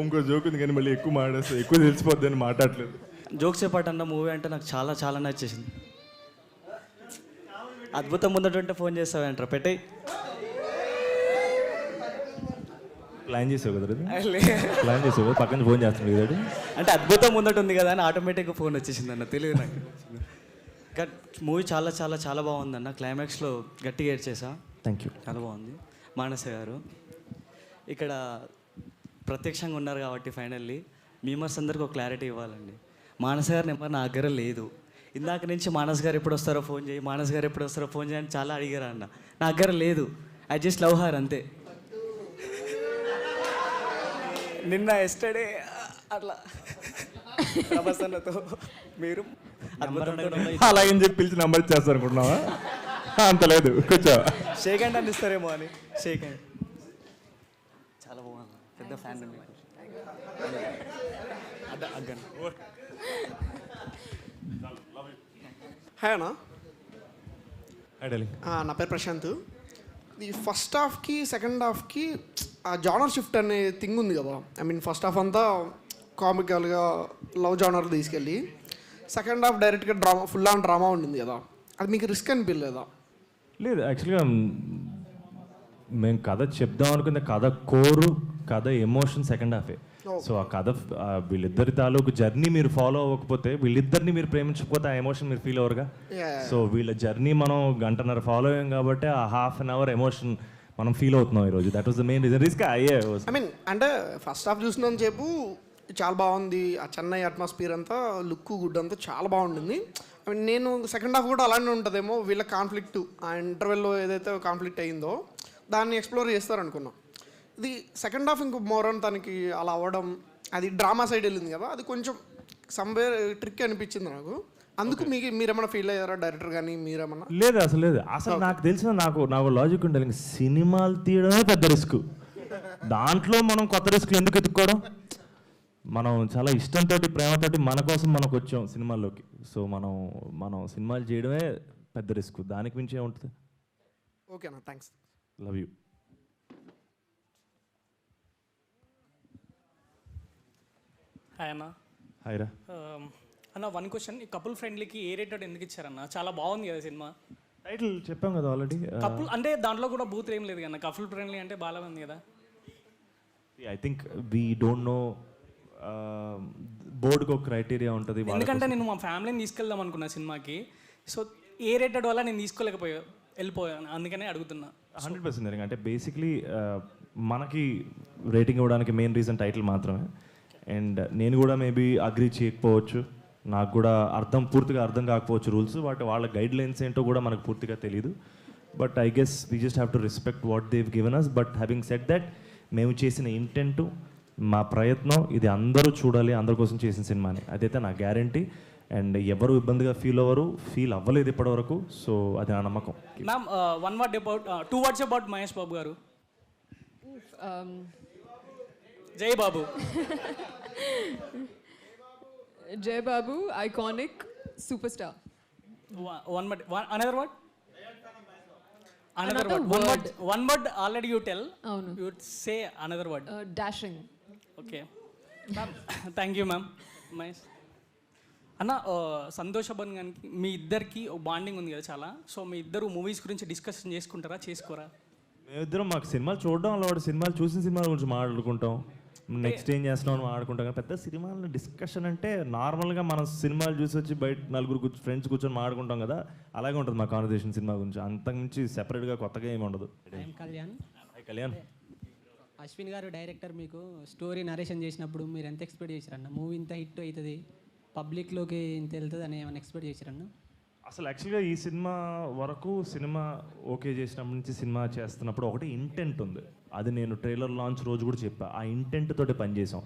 ఇంకో జోక్ ఉంది కానీ మళ్ళీ ఎక్కువ మాట్లాడేస్తా, ఎక్కువ తెలిసిపోద్ది అని మాట్లాడలేదు. జోక్స్ చెప్పాటన్న మూవీ అంటే నాకు చాలా చాలా నచ్చేసింది. అద్భుతం ముందటంటే ఫోన్ చేస్తావేంట్రా, పెట్టేయి. ప్లాన్ చేసావు కదా, ప్లాన్ చేసావు, పక్కన ఫోన్ చేస్తున్నాడు కదా. అంటే అద్భుతం ముందట ఉంది కదా అని ఆటోమేటిక్గా ఫోన్ వచ్చేసింది అన్న, తెలియదు నాకు. మూవీ చాలా చాలా చాలా బాగుందన్న. క్లైమాక్స్లో గట్టిగా ఏడ్చేసా. Thank you. చాలా బాగుంది. మానస గారు ఇక్కడ ప్రత్యక్షంగా ఉన్నారు కాబట్టి ఫైనల్లీ మీమర్స్ అందరికి ఒక క్లారిటీ ఇవ్వాలండి. మానస గారి నెంబర్ నా దగ్గర లేదు. ఇందాక నుంచి మానస్ గారు ఎప్పుడు వస్తారో ఫోన్ చేయి, మానస్ గారు ఎప్పుడు వస్తారో ఫోన్ చేయని చాలా అడిగారు అన్న. నా దగ్గర లేదు. ఐ జస్ట్ లవ్ హర్ అంతే. నిన్న ఎస్టర్డే అట్లా ప్రభాసన్నతో మీరు అలాగని చెప్పి పిలిచి నెంబర్ ఇచ్చేస్తారు అనుకుంటున్నావా? అంత లేదు, కూర్చో. షేక్ హ్యాండ్ అని ఇస్తారేమో అని. షేక్ హ్యాండ్ చాలా బాగుంది, పెద్ద ఫ్యాన్ మీకు. హాయ్ అన్న. Hi darling. నా పేరు ప్రశాంత్. ఈ ఫస్ట్ హాఫ్కి సెకండ్ హాఫ్కి ఆ జానర్ షిఫ్ట్ అనే థింగ్ ఉంది కదా. ఐ మీన్ ఫస్ట్ హాఫ్ అంతా కామికల్గా లవ్ జానర్ తీసుకెళ్ళి సెకండ్ హాఫ్ డైరెక్ట్గా డ్రామా, ఫుల్ ఆన్ డ్రామా ఉండింది కదా. అది మీకు రిస్క్ అనిపించలేదా? లేదు యాక్చువల్గా మేము కథ చెప్దాం అనుకున్న కథ కోరు, కథ ఎమోషన్ సెకండ్ హాఫే. సో ఆ కథ వీళ్ళిద్దరి తాలూకు జర్నీ మీరు ఫాలో అవ్వకపోతే, వీళ్ళిద్దరిని మీరు ప్రేమించకపోతే ఆ ఎమోషన్ మీరు ఫీల్ అవ్వరుగా. సో వీళ్ళ జర్నీ మనం గంటన్నర ఫాలో అయ్యాం కాబట్టి ఆ హాఫ్ అన్ అవర్ ఎమోషన్ మనం ఫీల్ అవుతున్నాం ఈరోజు. That was the main reason. Risk అయ్యే. ఐ మీన్ అంటే ఫస్ట్ హాఫ్ చూసినంత సేపు చాలా బాగుంది, ఆ చెన్నై అట్మాస్ఫియర్ అంతా, లుక్ గుడ్ అంతా చాలా బాగుంటుంది. ఐ మీన్ నేను సెకండ్ హాఫ్ కూడా అలానే ఉంటుందేమో, వీళ్ళ కాన్ఫ్లిక్ట్ ఆ ఇంటర్వెల్లో ఏదైతే కాన్ఫ్లిక్ట్ అయిందో దాన్ని ఎక్స్ప్లోర్ చేస్తారనుకున్నాం. ఇది సెకండ్ హాఫ్ ఇంకో మోరన్ తనకి అలా అవ్వడం, అది డ్రామా సైడ్ వెళ్ళింది కదా, అది కొంచెం సమ్వేర్ ట్రిక్ అనిపించింది నాకు. అందుకు మీకు మీరేమన్నా ఫీల్ అయ్యారా డైరెక్టర్ కానీ మీరేమన్నా? లేదు అసలు నాకు తెలిసిన నాకు లాజిక్ ఉండాలి. సినిమాలు తీయడమే పెద్ద రిస్క్, దాంట్లో మనం కొత్త రిస్క్లు ఎందుకు ఎత్తుక్కోవడం? మనం చాలా ఇష్టంతో ప్రేమతోటి మన కోసం మనకు వచ్చాం సినిమాల్లోకి. సో మనం సినిమాలు చేయడమే పెద్ద రిస్క్, దానికి మించి ఏముంటుంది. ఓకేనా, థ్యాంక్స్. Love you. హాయ్ అన్న. హాయ్ రా. అన్న వన్ క్వశ్చన్, ఈ కపుల్ ఫ్రెండ్లీకి ఏ రేటెడ్ ఎందుకు ఇచ్చారన్న? చాలా బాగుంది కదా సినిమా. టైటిల్ చెప్పాం కదా ఆల్రెడీ. కపుల్ అంటే దాంట్లో కూడా బూత్ ఏం లేదు కదా, కపుల్ ఫ్రెండ్లీ అంటే బాగా ఉంది కదా. I think we don't know, బోర్డుకి ఒక క్రైటీరియా ఉంటుంది. ఎందుకంటే నేను మా ఫ్యామిలీని తీసుకెళ్దాం అనుకున్నా సినిమాకి. సో ఏ రేటెడ్ వల్ల నేను వెళ్ళిపోయాను, అందుకనే అడుగుతున్నా. 100% అంటే బేసిక్లీ మనకి రేటింగ్ ఇవ్వడానికి మెయిన్ రీజన్ టైటిల్ మాత్రమే. అండ్ నేను కూడా మేబీ అగ్రీ చేయకపోవచ్చు, నాకు కూడా పూర్తిగా అర్థం కాకపోవచ్చు రూల్స్, వాళ్ళ గైడ్ లైన్స్ ఏంటో కూడా మనకు పూర్తిగా తెలియదు. But I guess we just have to respect what they've given us. But having said that, మేము చేసిన ఇంటెంట్, మా ప్రయత్నం ఇది అందరూ చూడాలి, అందరి కోసం చేసిన సినిమాని, అదైతే నా గ్యారంటీ. అండ్ ఎవరు ఇబ్బందిగా ఫీల్ అవ్వలేదు ఇప్పటివరకు. సో అది నా నమ్మకం. Ma'am, 2 words about Mahesh Babu garu. జై బాబు. జై Babu, iconic, super star. Another word. One word already you tell. You say another word. Dashing. Okay. Ma'am, thank you ma'am. Nice. అన్న, సంతోష్ అబన్ గారికి మీ ఇద్దరికి బాండింగ్ ఉంది కదా చాలా. సో మీ ఇద్దరు మూవీస్ గురించి డిస్కషన్ చేసుకుంటారా, చేసుకోరా? మేమిద్దరం మాకు సినిమాలు చూడడం అలవాటు, సినిమాలు చూసిన సినిమాల గురించి మాట్లాడుకుంటాం, నెక్స్ట్ ఏం చేస్తున్నాం మాట్లాడుకుంటాం. కానీ పెద్ద సినిమాల డిస్కషన్ అంటే నార్మల్గా మనం సినిమాలు చూసి వచ్చి బయట నలుగురు ఫ్రెండ్స్ కూర్చొని మాట్లాడుకుంటాం కదా, అలాగే ఉంటుంది మా కాన్వర్సేషన్ సినిమా గురించి. అంతకుమించి సెపరేట్గా కొత్తగా ఏమి ఉండదు. కళ్యాణ్, అశ్విన్ గారు డైరెక్టర్, మీకు స్టోరీ నరేషన్ చేసినప్పుడు మీరు ఎంత ఎక్స్పెక్ట్ చేశారన్న? మూవీ ఇంత హిట్ అవుతుంది, పబ్లిక్లోకి ఇంత వెళ్తుంది అని ఏమైనా ఎక్స్పెక్ట్ చేశారన్న? అసలు యాక్చువల్గా ఈ సినిమా వరకు సినిమా ఓకే చేసినప్పటి నుంచి సినిమా చేస్తున్నప్పుడు ఒకటి ఇంటెంట్ ఉంది. అది నేను ట్రైలర్ లాంచ్ రోజు కూడా చెప్పా. ఆ ఇంటెంట్ తోటి పనిచేసాం.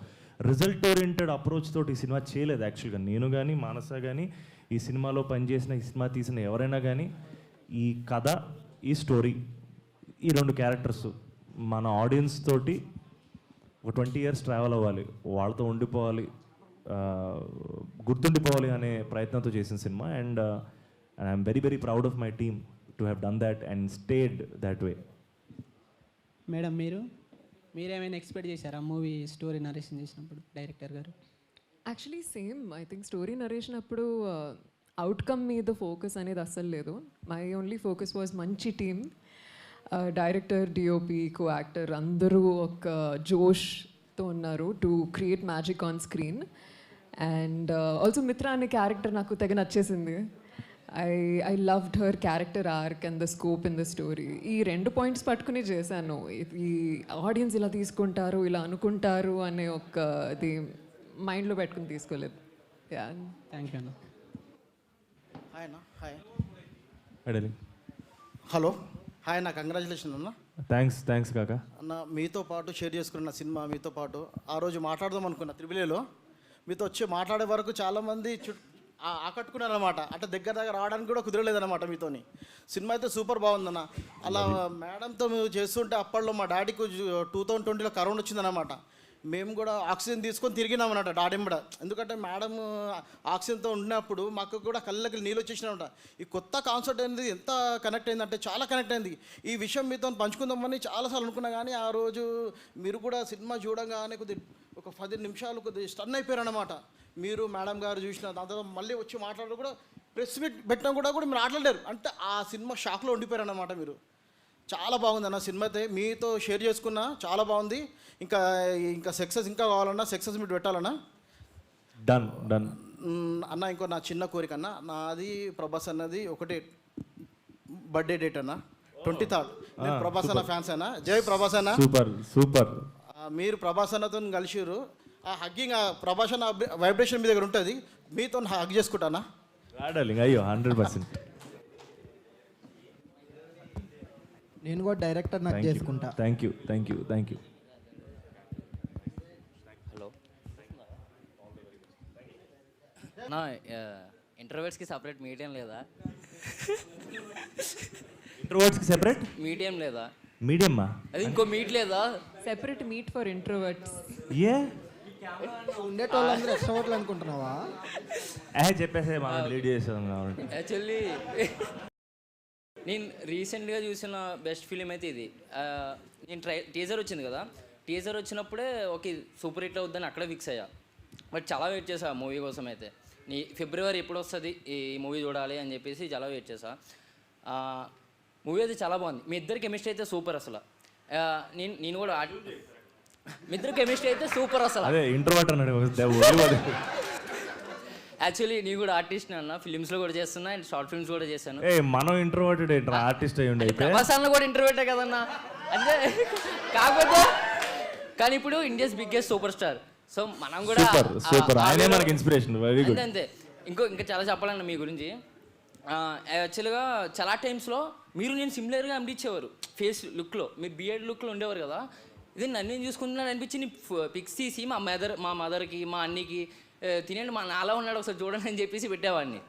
రిజల్ట్ ఓరియంటెడ్ అప్రోచ్ తోటి ఈ సినిమా చేయలేదు యాక్చువల్గా. నేను కానీ మానస కానీ ఈ సినిమాలో పనిచేసిన, ఈ సినిమా తీసిన ఎవరైనా కానీ ఈ కథ, ఈ స్టోరీ, ఈ 2 క్యారెక్టర్స్ మన ఆడియన్స్ తోటి ఒక 20 years ట్రావెల్ అవ్వాలి, వాళ్ళతో ఉండిపోవాలి, గుర్తుండిపోవాలి అనే ప్రయత్నంతో చేసిన సినిమా. And I'm very very proud of my team to have done that and stayed that way. Madam, మీరేమైనా ఎక్స్పెక్ట్ చేశారా మూవీ స్టోరీ నరేషన్ చేసినప్పుడు డైరెక్టర్ గారు? Actually same. I think story narration అప్పుడు అవుట్కమ్ మీద ఫోకస్ అనేది అస్సలు లేదు. మై ఓన్లీ ఫోకస్ వాజ్ మంచి team, director, DOP, co actor అందరూ ఒక జోష్తో ఉన్నారు to create magic on screen. And also Mitra అనే క్యారెక్టర్ నాకు తెగ నచ్చేసింది. I loved her character arc and the scope in the story. ఈ 2 points పట్టుకుని చేశాను. ఈ ఆడియన్స్ ఇలా తీసుకుంటారు, ఇలా అనుకుంటారు అనే ఒక ఇది మైండ్లో పెట్టుకుని తీసుకోలేదు. థ్యాంక్ యూ అన్న. హాయ్ అన్న. హాయ్. హలో. హాయ్ అన్న, కంగ్రాచులేషన్ అన్న. థ్యాంక్స్ కాకా. అన్న, మీతో పాటు షేర్ చేసుకున్న సినిమా, మీతో పాటు ఆ రోజు మాట్లాడదాం అనుకున్న త్రిబులేలో, మీతో వచ్చి మాట్లాడే వరకు చాలామంది ఆకట్టుకున్నారనమాట. అంటే దగ్గర రావడానికి కూడా కుదరలేదన్నమాట మీతోని. సినిమా అయితే సూపర్ బాగుందన్న. అలా మేడంతో మేము చేస్తుంటే అప్పట్లో మా డాడీకి 2020లో కరోనా వచ్చిందన్నమాట. మేము కూడా ఆక్సిజన్ తీసుకొని తిరిగినామన్నమాట డాడీంబడ. ఎందుకంటే మేడం ఆక్సిజన్తో ఉన్నప్పుడు మాకు కూడా కళ్ళకి నీళ్ళు వచ్చేసినామన్నమాట. ఈ కొత్త కాన్సెప్ట్ అనేది ఎంత కనెక్ట్ అయిందంటే చాలా కనెక్ట్ అయింది. ఈ విషయం మీతో పంచుకుందామని చాలాసార్లు అనుకున్నా, కానీ ఆ రోజు మీరు కూడా సినిమా చూడగానే ఒక 10 నిమిషాలు కొద్దిగా స్టన్ అయిపోయారన్నమాట. మీరు మేడం గారు చూసిన దాని తర్వాత మళ్ళీ వచ్చి మాట్లాడడం కూడా ప్రెస్ మీట్ పెట్టినా కూడా మీరు ఆటలేరు అంటే ఆ సినిమా షాక్లో ఉండిపోయారు అన్నమాట మీరు. చాలా బాగుంది అన్న సినిమా అయితే మీతో షేర్ చేసుకున్నా చాలా బాగుంది. ఇంకా ఇంకా సక్సెస్ ఇంకా కావాలన్నా సక్సెస్ మీట్ పెట్టాలన్నా. డన్ డన్ అన్న ఇంకో నా చిన్న కోరిక అన్న, నాది ప్రభాస్ అన్నది ఒకటే బర్త్డే డేట్ అన్న 23rd. నేను ప్రభాస్ అన్న ఫ్యాన్స్ అన్న. జై ప్రభాస్ అన్న. Super super. మీరు ప్రభాస్ అన్నతో కలిసిరు, ఆ హగ్గింగ్ ఆ ప్రభాస్ అన్న వైబ్రేషన్ మీ దగ్గర ఉంటుంది, మీతో హగ్ చేసుకుంటానా. అయ్యో 100%. నేను కూడా డైరెక్టర్ నాకు చేసుకుంటా. Thank you. హలో నా ఇంటర్వ్యూస్కి సపరేట్ మీడియం లేదా? ఇంట్రోవర్ట్స్కి సెపరేట్ మీడియం లేదా? మీడియమ్మా అది ఇంకో మీట్ లేదా? Separate meet for introverts. ఏ ఉండేటోళ్ళందరూ ఎక్స్ట్రోవర్ట్లు అనుకుంటున్నావా? చెప్పేసే మనం లీడ్ చేసాం కాబట్టి. యాక్చువల్లీ నేను రీసెంట్గా చూసిన బెస్ట్ ఫిలిం అయితే ఇది. నేను టీజర్ వచ్చింది కదా, టీజర్ వచ్చినప్పుడే ఓకే సూపర్ హిట్ అవుద్దని అక్కడే ఫిక్స్ అయ్యా. బట్ చాలా వెయిట్ చేసా మూవీ కోసం అయితే. ఫిబ్రవరి ఎప్పుడు వస్తుంది ఈ మూవీ చూడాలి అని చెప్పేసి చాలా వెయిట్ చేసా. మూవీ అయితే చాలా బాగుంది. మీ ఇద్దరు కెమిస్ట్రీ అయితే సూపర్ అసలు. నేను కూడా మీ ఇద్దరు కెమిస్ట్రీ అయితే సూపర్ అసలు. అదే ఇంట్రోవర్ట్ అన్నాడు. యాక్చువల్లీ నేను కూడా ఆర్టిస్ట్ అన్న, ఫిలిమ్స్లో కూడా చేస్తున్నా అండ్ షార్ట్ ఫిల్మ్స్ కూడా చేశాను. మనం ఇంట్రోవర్టెడ్ ఆర్టిస్ట్ అయ్యి ఉండే ప్రభాస్ అన్న కూడా ఇంటర్వ్యూటే కదన్నా. అంటే కాకపోతే కానీ ఇప్పుడు India's biggest super star. So మనం కూడా సూపర్ ఆయనే మనకి ఇన్స్పిరేషన్. Very good. అంతే. ఇంకా చాలా చెప్పాలన్న మీ గురించి. యాక్చువల్గా చాలా టైమ్స్లో మీరు నేను సిమిలర్గా అనిపించేవారు ఫేస్ లుక్లో. మీరు బియర్డ్ లుక్లో ఉండేవారు కదా. ఇది నన్ను నేను చూసుకుంటున్నాను అనిపించి పిక్స్ తీసి మా మదర్కి మా అన్నికి తినండి మా నాలా ఉన్నాడు ఒకసారి చూడండి అని చెప్పేసి పెట్టేవాడిని.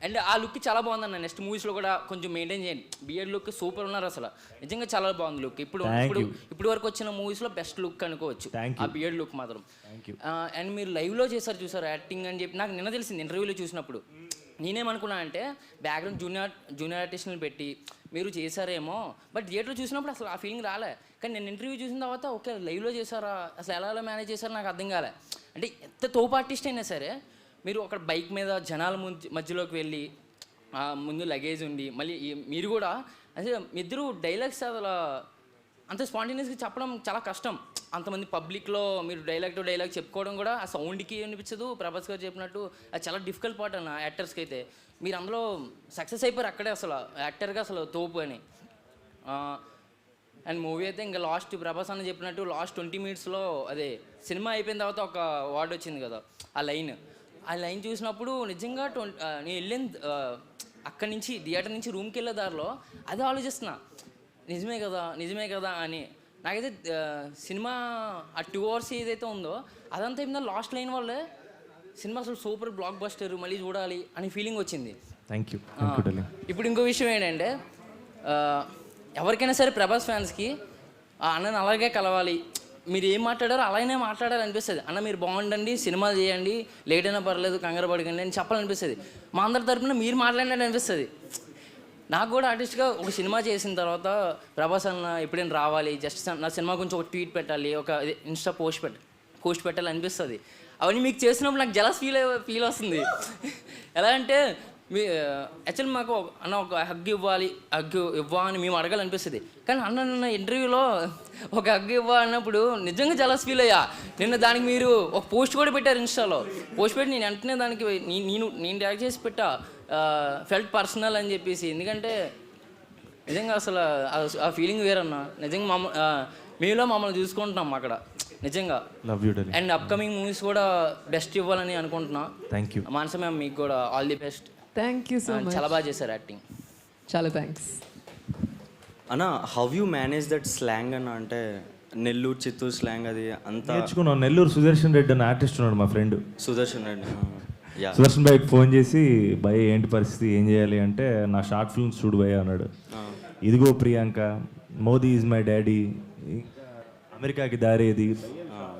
అండ్ ఆ లుక్ చాలా బాగుందన్న. నెక్స్ట్ మూవీస్లో కూడా కొంచెం మెయింటైన్ చేయండి. బియర్డ్ లుక్ సూపర్ ఉన్నారు అసలు. నిజంగా చాలా బాగుంది లుక్. ఇప్పుడు వరకు వచ్చిన మూవీస్లో బెస్ట్ లుక్ అనుకోవచ్చు ఆ బియర్డ్ లుక్ మాత్రం. అండ్ మీరు లైవ్లో చేశారు చూసారు యాక్టింగ్ అని చెప్పి నాకు నిన్న తెలిసింది ఇంటర్వ్యూలో చూసినప్పుడు. నేనేమనుకున్నా అంటే బ్యాక్గ్రౌండ్ జూనియర్ ఆర్టిస్ట్ని పెట్టి మీరు చేశారేమో, బట్ థియేటర్లో చూసినప్పుడు అసలు ఆ ఫీలింగ్ రాలే. కానీ నేను ఇంటర్వ్యూ చూసిన తర్వాత ఓకే లైవ్లో చేశారా అసలు ఎలా మేనేజ్ చేశారో నాకు అర్థం కాలే. అంటే ఎంత తోపు ఆర్టిస్ట్ అయినా సరే మీరు అక్కడ బైక్ మీద జనాల మధ్యలోకి వెళ్ళి ముందు లగేజ్ ఉండి మళ్ళీ మీరు కూడా అసలు మీ ఇద్దరు డైలాగ్స్ అసలు అంత స్పాంటేనియస్గా చెప్పడం చాలా కష్టం. అంతమంది పబ్లిక్లో మీరు డైలాగ్ టు డైలాగ్ చెప్పుకోవడం కూడా ఆ సౌండ్కి అనిపించదు. ప్రభాస్ గారు చెప్పినట్టు అది చాలా డిఫికల్ట్ పార్ట్ అన్న యాక్టర్స్కి అయితే. మీరు అందులో సక్సెస్ అయిపోయారు అక్కడే అసలు యాక్టర్గా అసలు తోపు అని. అండ్ మూవీ అయితే ఇంకా లాస్ట్ ప్రభాస్ అన్న చెప్పినట్టు లాస్ట్ 20 minutesలో అదే సినిమా అయిపోయిన తర్వాత ఒక వార్డ్ వచ్చింది కదా ఆ లైన్ చూసినప్పుడు నిజంగా నేను వెళ్ళిన అక్కడి నుంచి థియేటర్ నుంచి రూమ్కి వెళ్ళే దారిలో అదే ఆలోచిస్తున్నా నిజమే కదా అని. నాకైతే సినిమా ఆ 2 hours ఏదైతే ఉందో అదంతా ఏమిందో లాస్ట్ లైన్ వల్లే సినిమా అసలు సూపర్ బ్లాక్ బస్టర్ మళ్ళీ చూడాలి అనే ఫీలింగ్ వచ్చింది. Thank you. ఇప్పుడు ఇంకో విషయం ఏంటంటే ఎవరికైనా సరే ప్రభాస్ ఫ్యాన్స్కి ఆ అన్నని అలాగే కలవాలి, మీరు ఏం మాట్లాడారో అలానే మాట్లాడాలి అనిపిస్తుంది. అన్న మీరు బాగుండండి, సినిమాలు చేయండి, లేట్ అయినా పర్లేదు, కంగారు పడకండి అని చెప్పాలనిపిస్తుంది. మా అందరి తరపున మీరు మాట్లాడినట్టు అనిపిస్తుంది. నాకు కూడా ఆర్టిస్ట్గా ఒక సినిమా చేసిన తర్వాత ప్రభాస్ అన్న ఎప్పుడైనా రావాలి, జస్ట్ నా సినిమా గురించి ఒక ట్వీట్ పెట్టాలి, ఒక ఇన్స్టా పోస్ట్ పెట్టాలి అనిపిస్తుంది. అవన్నీ మీకు చేసినప్పుడు నాకు జలస్ ఫీల్ వస్తుంది. ఎలా అంటే మీ యాక్చువల్లీ మాకు అన్న ఒక హగ్ ఇవ్వా అని మేము అడగాలనిపిస్తుంది. కానీ అన్న ఇంటర్వ్యూలో ఒక హగ్ ఇవ్వా అన్నప్పుడు నిజంగా జలస్ ఫీల్ అయ్యా. దానికి మీరు ఒక పోస్ట్ కూడా పెట్టారు ఇన్స్టాలో. పోస్ట్ పెట్టి నేను వెంటనే దానికి నేను రియాక్ట్ చేసి పెట్టా ఫెల్ట్ పర్సనల్ అని చెప్పేసి. ఎందుకంటే నిజంగా అసలు ఆ ఫీలింగ్ వేరన్నా. నిజంగా మీలో మమ్మల్ని చూసుకుంటున్నాం అక్కడ నిజంగా. Love you. And upcoming movies కూడా బెస్ట్ ఇవ్వాలని అనుకుంటున్నా. థ్యాంక్ యూ మానస మ్యామ్, మీకు కూడా all the best. Thank you so much. చాలా బాగా చేశారు యాక్టింగ్. చాలా థ్యాంక్స్ అన్న. How you manage that slang అన్న? అంటే నెల్లూరు చిత్తూరు స్లాంగ్ అది అంతా నేర్చుకున్నాం. నెల్లూరు సుదర్శన్ రెడ్డి అన్న ఆర్టిస్ట్ ఉన్నాడు మా ఫ్రెండ్. సుదర్శన్ రెడ్డి. సుదర్శన్ భాయ్కి ఫోన్ చేసి భయ్ ఏంటి పరిస్థితి, ఏం చేయాలి అంటే నా షార్ట్ ఫిల్మ్స్ చూడు భయ్ అన్నాడు. ఇదిగో Priyanka, Modi is my daddy, అమెరికాకి దారేది,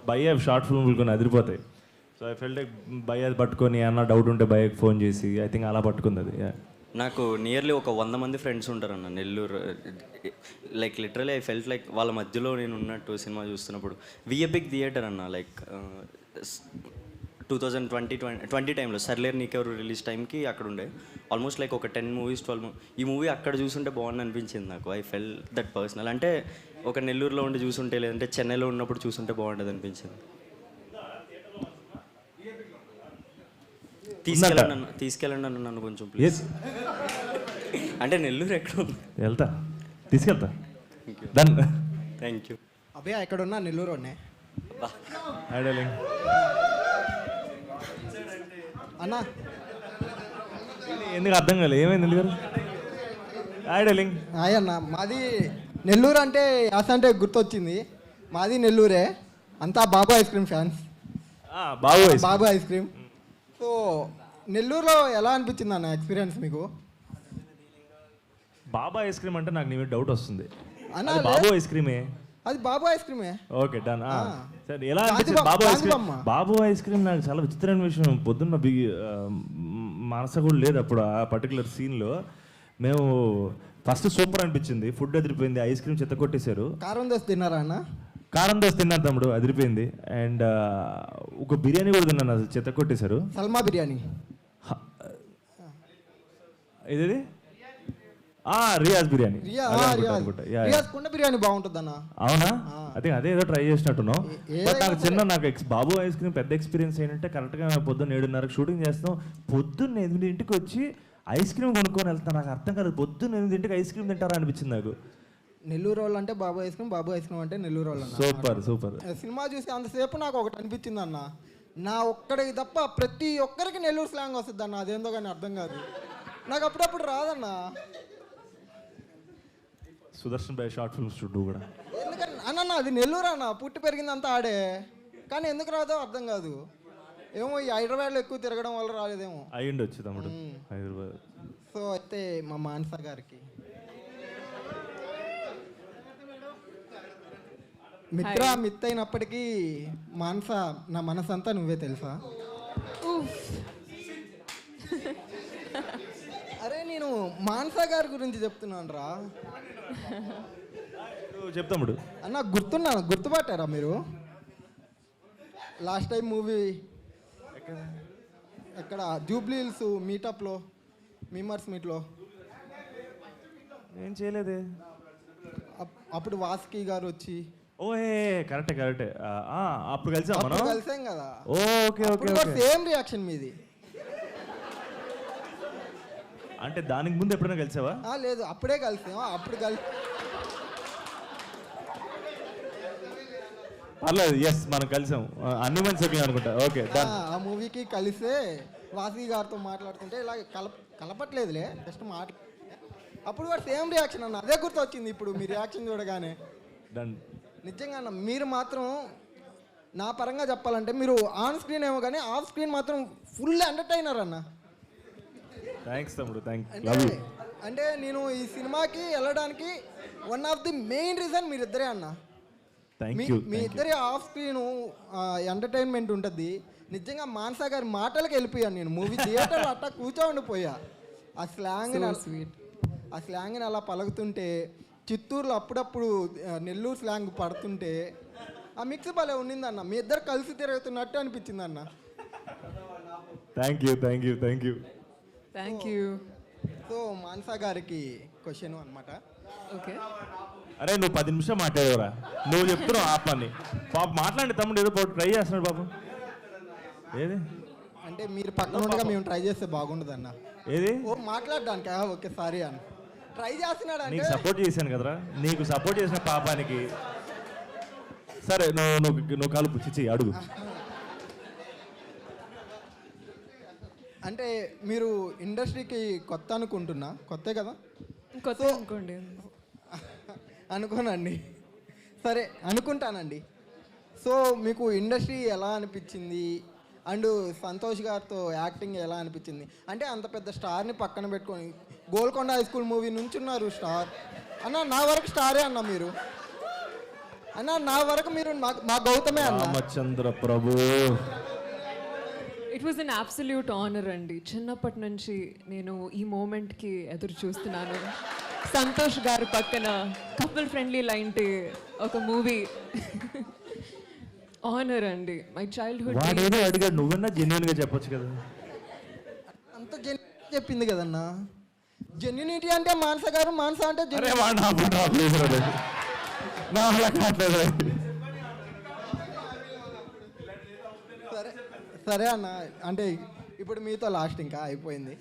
భయ్య షార్ట్ ఫిల్మ్లు కొన్ని అదిరిపోతాయి. సో ఐ ఫెల్ట్ లైక్ భయ్య పట్టుకొని అన్న డౌట్ ఉంటే భయ్యకి ఫోన్ చేసి ఐ థింక్ అలా పట్టుకుంది అది. నాకు నియర్లీ ఒక 100 మంది ఫ్రెండ్స్ ఉంటారన్న Nellore. Like literally I felt like వాళ్ళ మధ్యలో నేను ఉన్నట్టు సినిమా చూస్తున్నప్పుడు. వి ఏ బిగ్ థియేటర్ అన్న. లైక్ 2020 టైంలో సర్లేరు నీకెవరు రిలీజ్ టైంకి అక్కడ ఉండే ఆల్మోస్ట్ లైక్ ఒక 10 మూవీస్ 12 ఈ మూవీ అక్కడ చూసుంటే బాగుంది అనిపించింది నాకు. I felt that personal. అంటే ఒక నెల్లూరులో ఉండి చూసుంటే లేదంటే చెన్నైలో ఉన్నప్పుడు చూసుంటే బాగుంటుంది అనిపించింది. తీసుకెళ్ళండి అన్న నన్ను కొంచెం ప్లీజ్. అంటే నెల్లూరు ఎక్కడ ఉంది? వెళ్తా, తీసుకెళ్తా. డన్. Thank you. అభయ ఎక్కడున్నా నెల్లూరు ఉన్నాయి అన్నా. ఎందుకు అర్థం కాలేదు, ఏమైంది నెల్లూరు? డార్లింగ్. హాయ్ అన్న, మాది నెల్లూరు అంటే యాస అంటే గుర్తొచ్చింది. మాది నెల్లూరే, అంతా బాబు ఐస్ క్రీమ్ ఫ్యాన్స్. బాబు ఐస్ క్రీమ్. సో నెల్లూరులో ఎలా అనిపించింది అన్న ఎక్స్పీరియన్స్ మీకు? బాబా ఐస్ క్రీమ్ అంటే నాకు నీ మీద డౌట్ వస్తుంది. అన్నా బాబు ఐస్ క్రీమే, అది బాబు ఐస్ క్రీమే. Okay done. సరే, ఎలా అనిపించింది Babu ice cream? Babu ice cream నాకు చాలా విచిత్రమైన విషయం. పొద్దున్న మనస కూడా లేదు అప్పుడు ఆ పర్టికులర్ సీన్లో. మేము ఫస్ట్ సూపర్ అనిపించింది, ఫుడ్ అదిరిపోయింది, ఐస్ క్రీమ్ చెత్త కొట్టేశారు. కారం దోశ తిన్నారా అన్న? కారం దోశ తిన్నాను తమ్ముడు, అదిరిపోయింది. అండ్ ఒక బిర్యానీ కూడా తిన్నాను, అది చెత్త కొట్టేశారు. సల్మా బిర్యానీ. ఇది రియాజ్ బిర్యానీ. రియాజ్ కుండ బిర్యానీ బాగుంటుంది అన్న. అవునా? అదే ఏదో ట్రై చేసినట్టున్నావు. బట్ నాకు బాబు ఐస్ క్రీమ్ పెద్ద ఎక్స్పీరియన్స్ ఏంటంటే కరెక్ట్గా పొద్దున్న 7:30 షూటింగ్ చేస్తాం. పొద్దున్న 8 వచ్చి ఐస్ క్రీమ్ కొనుక్కొని వెళ్తాను. నాకు అర్థం కాదు, పొద్దున్న 8 ఐస్ క్రీమ్ తింటారా అనిపించింది నాకు. నెల్లూరు వాళ్ళు అంటే బాబు ice cream, Babu ice cream అంటే నెల్లూరు వాళ్ళు. సూపర్. సినిమా చూసి అంతసేపు నాకు ఒకటి అనిపించింది అన్న, నా ఒక్కడికి తప్ప ప్రతి ఒక్కరికి నెల్లూరు స్లాంగ్ వస్తుంది అన్న. అదేందో కానీ అర్థం కాదు నాకు, అప్పుడప్పుడు రాదన్న. సుదర్శన్ భాయ్ షార్ట్ ఫిల్మ్స్ చుట్టూ కూడా ఎందుకని అన్న, అది నెల్లూరు అన్న, పుట్టి పెరిగిందంతా ఆడే, కానీ ఎందుకు రాదో అర్థం కాదు. ఏమో ఈ హైదరాబాద్లో ఎక్కువ తిరగడం వల్ల రాలేదేమో. అయ్యుండొచ్చు తమ్ముడు, హైదరాబాద్. సో అయితే మా మానస గారికి మిత్ అయినప్పటికీ మానస నా మనసంతా నువ్వే తెలుసా? అరే నేను మానస గారి గురించి చెప్తున్నాను రా. చెప్తాముడు అన్న, గుర్తుపట్టారా మీరు? లాస్ట్ టైం మూవీ ఎక్కడ జూబ్లీ హిల్స్ మీటప్లో, మీమర్స్ మీట్లో ఏం చేయలేదే. అప్పుడు వాసుకి గారు వచ్చి కరెక్టే అప్పుడు కలిసాం కదా. ఓకే సేమ్ రియాక్షన్ మీది. అంటే దానికి ముందు ఎప్పుడైనా కలిసావా? లేదు, అప్పుడే కలిసాం. పర్లేదు, ఎస్ మనం కలిసాం. అన్ని మంచి సర్కిల్ అనుకుంటా. Okay done. ఆ మూవీకి కలిసే వాసుకి గారితో మాట్లాడుతుంటే ఇలా కలపట్లేదులే, జస్ట్ అప్పుడు కూడా సేమ్ రియాక్షన్ అన్న. అదే గుర్తు వచ్చింది ఇప్పుడు మీ రియాక్షన్ చూడగానే. డన్. నిజంగా అన్న, మీరు మాత్రం నా పరంగా చెప్పాలంటే మీరు ఆన్ స్క్రీన్ ఏమో కానీ ఆఫ్ స్క్రీన్ మాత్రం ఫుల్ ఎంటర్టైనర్ అన్న. థ్యాంక్స్ తమ్ముడు, అంటే నేను ఈ సినిమాకి వెళ్ళడానికి one of the main reason మీరిద్దరే అన్న. మీ ఇద్దరి ఆఫ్ స్క్రీన్ ఎంటర్టైన్మెంట్ ఉంటుంది. నిజంగా మానస గారి మాటలకు వెళ్ళిపోయాను నేను. మూవీ థియేటర్లో అట్టా కూర్చోండిపోయా. ఆ స్లాంగ్ని అలా పలుకుతుంటే, చిత్తూరులో అప్పుడప్పుడు నెల్లూరు స్లాంగ్ పడుతుంటే ఆ మిక్స్ భలే ఉండిందన్న. మీ ఇద్దరు కలిసి తిరుగుతున్నట్టు అనిపించింది అన్న. Thank you. సో మానస గారికి క్వశ్చన్ అనమాట. ఓకే. అరే నువ్వు 10 నిమిషాలు మాట్లాడేవరా, నువ్వు చెప్తున్నావు ఆ పని. పాప మాట్లాడి తమ్ముడు ఏదో ట్రై చేస్తున్నాడు పాపం. ఏది అంటే మీరు పక్కన ఉండగా మేము ట్రై చేస్తే బాగుండదు అన్న. ఏది మాట్లాడడానికి? ఓకే సారీ అన్న, ట్రై చేస్తున్నాడు. నీకు సపోర్ట్ చేశాను కదరా, నీకు సపోర్ట్ చేసిన పాపానికి. సరే నువ్వు కలుపు చిచ్చి అడుగు. అంటే మీరు ఇండస్ట్రీకి కొత్త అనుకుంటున్నా, కొత్తే కదా? కొత్త అనుకోండి. అనుకోనండి, సరే అనుకుంటానండి. సో మీకు ఇండస్ట్రీ ఎలా అనిపించింది? అండ్ సంతోష్ గారితో యాక్టింగ్ ఎలా అనిపించింది? అంటే అంత పెద్ద స్టార్ని పక్కన పెట్టుకొని గోల్కొండ హై స్కూల్ మూవీ నుంచి ఉన్నారు స్టార్ అన్న. నా వరకు స్టారే అన్న మీరు. అన్న నా వరకు మీరు మా గౌతమే అన్న. Ramachandra Prabhu. It was an absolute honour అండి. చిన్నప్పటి నుంచి నేను ఈ మూమెంట్కి ఎదురు చూస్తున్నాను. సంతోష్ గారి పక్కన కపుల్ ఫ్రెండ్లీ లాంటి ఒక మూవీ ఆనర్ అండి. మై చైల్డ్హుడ్ వాడేదో అడిగాడు, నువ్వన్నా జెన్యున్గా చెప్పొచ్చు కదా. అంత చెప్పింది కదన్నా. జెన్యునిటీ అంటే మానస గారు, మానస అంటే సరే సరే అన్న. అంటే ఇప్పుడు మీతో లాస్ట్ ఇంకా అయిపోయింది.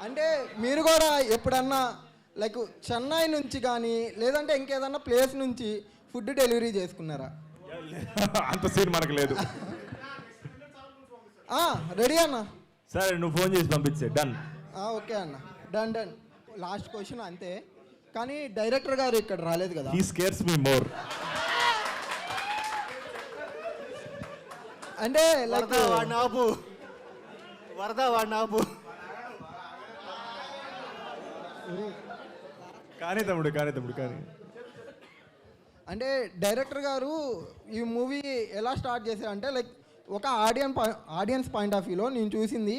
అంటే మీరు కూడా ఎప్పుడన్నా లైక్ చెన్నై నుంచి కానీ లేదంటే ఇంకేదన్నా ప్లేస్ నుంచి ఫుడ్ డెలివరీ చేసుకున్నారా? అంత సీన్ మనకు లేదు. రెడీ అన్న. సరే నువ్వు ఫోన్ చేసి పంపించే. డన్. ఓకే అన్న, డన్ డన్. లాస్ట్ క్వశ్చన్ అంతే. కానీ డైరెక్టర్ గారు ఇక్కడ రాలేదు కదా. He scares me more. అంటే లైక్ వాడినాపు వరద వాడినాపు. కానీ తమ్ముడు కానీ అంటే డైరెక్టర్ గారు ఈ మూవీ ఎలా స్టార్ట్ చేశారంటే లైక్ ఒక ఆడియన్స్ పాయింట్ ఆఫ్ వ్యూలో నేను చూసింది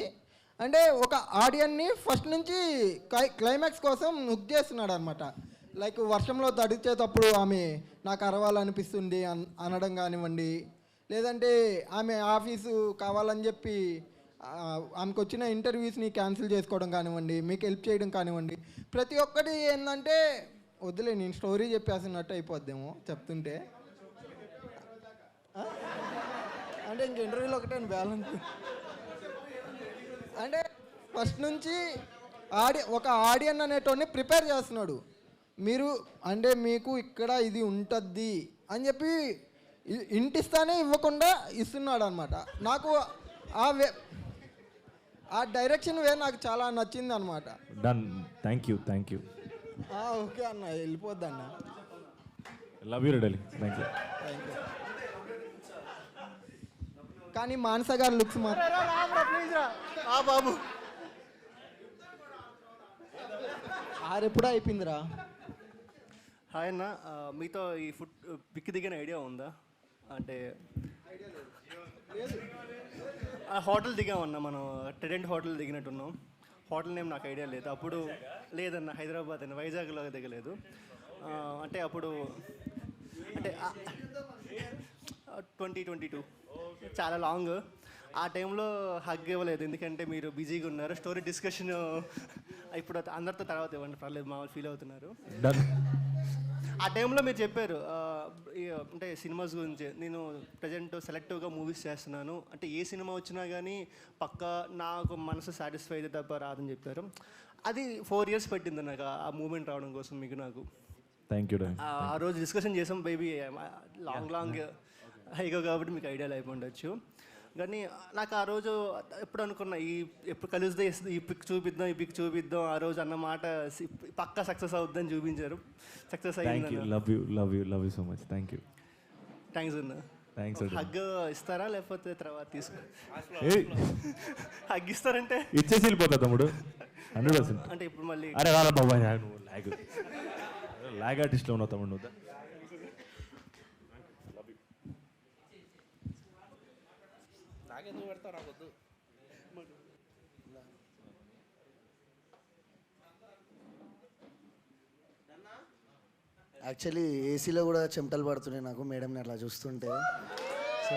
అంటే ఒక ఆడియన్ని ఫస్ట్ నుంచి క్లైమాక్స్ కోసం హుక్ చేస్తున్నాడు అనమాట. లైక్ వర్షంలో తడిచేటప్పుడు ఆమె నాకు అరవాలనిపిస్తుంది అనడం కానివ్వండి, లేదంటే ఆమె ఆఫీసు కావాలని చెప్పి ఆమెకు వచ్చిన ఇంటర్వ్యూస్ని క్యాన్సిల్ చేసుకోవడం కానివ్వండి, మీకు హెల్ప్ చేయడం కానివ్వండి, ప్రతి ఒక్కటి ఏంటంటే వద్దులే నేను స్టోరీ చెప్పేసినట్టు అయిపోద్దేమో చెప్తుంటే. అంటే ఇంక ఇంటర్వ్యూలో ఒకటే బ్యాలెన్స్. అంటే ఫస్ట్ నుంచి ఒక ఆడియన్ అనేటోని ప్రిపేర్ చేస్తున్నాడు. మీరు అంటే మీకు ఇక్కడ ఇది ఉంటుంది అని చెప్పి ఇంటిస్తానే ఇవ్వకుండా ఇస్తున్నాడు అనమాట. నాకు ఆ డైరెక్షన్ వే నాకు చాలా నచ్చింది అనమాట. డన్. Thank you. ఓకే అన్న, వెళ్ళిపోద్ది అన్న. Love you ready. Thank you. కానీ మానస గారి లుక్స్ మాత్రం బాబు ఎప్పుడూ అయిపోయిందిరా. హాయ్ అన్న, మీతో ఈ ఫుడ్ పిక్ దిగిన ఐడియా ఉందా? అంటే హోటల్ దిగామన్నా, మనం ట్రెడెంట్ హోటల్ దిగినట్టున్నాం. హోటల్ నేమ్ నాకు ఐడియా లేదు అప్పుడు. లేదన్న, హైదరాబాద్ అని వైజాగ్లో దిగలేదు. అంటే అప్పుడు అంటే 2022 చాలా లాంగ్. ఆ టైంలో హగ్ ఇవ్వలేదు ఎందుకంటే మీరు బిజీగా ఉన్నారు. స్టోరీ డిస్కషన్ ఇప్పుడు అందరితో తర్వాత ఇవ్వండి, పర్లేదు, మామూలు ఫీల్ అవుతున్నారు. ఆ టైంలో మీరు చెప్పారు అంటే సినిమాస్ గురించి. నేను ప్రజెంట్ సెలెక్టివ్గా మూవీస్ చేస్తున్నాను, అంటే ఏ సినిమా వచ్చినా కానీ పక్కా నాకు మనసు సాటిస్ఫై అయితే తప్ప రాదని చెప్పారు. అది 4 years పట్టింది నాకు ఆ మూమెంట్ రావడం కోసం మీకు నాకు. Thank you. ఆ రోజు డిస్కషన్ చేసాం బేబీ, లాంగ్ హైగో కాబట్టి మీకు ఐడియాలు అయిపోయి ఉండొచ్చు. కానీ నాకు ఆ రోజు ఎప్పుడు అనుకున్నా ఎప్పుడు కలిస్తే ఈ పిక్ చూపిద్దాం ఆ రోజు అన్నమాట పక్కా సక్సెస్ అవుద్దని చూపించారు. సక్సెస్ అయ్యింది. Love you so much. Thanks అన్న. హగ్ ఇస్తారా లేకపోతే తర్వాత తీసుకో? హగ్ ఇస్తారంటే ఇచ్చేసి వెళ్ళిపోతా తమ్ముడు. 100%. అంటే ఇప్పుడు మళ్ళీ అరే వాళ్ళ బాబాయ్ నువ్వు లాగ్ ఆర్టిస్ట్లో ఉన్నావు తమ్ముడు. నువ్వు నాకెందుకు పెడతావు? నాకొద్దు. యాక్చువల్లీ ఏసీలో కూడా చెమటలు పడుతున్నాయి నాకు మేడంని అట్లా చూస్తుంటే. So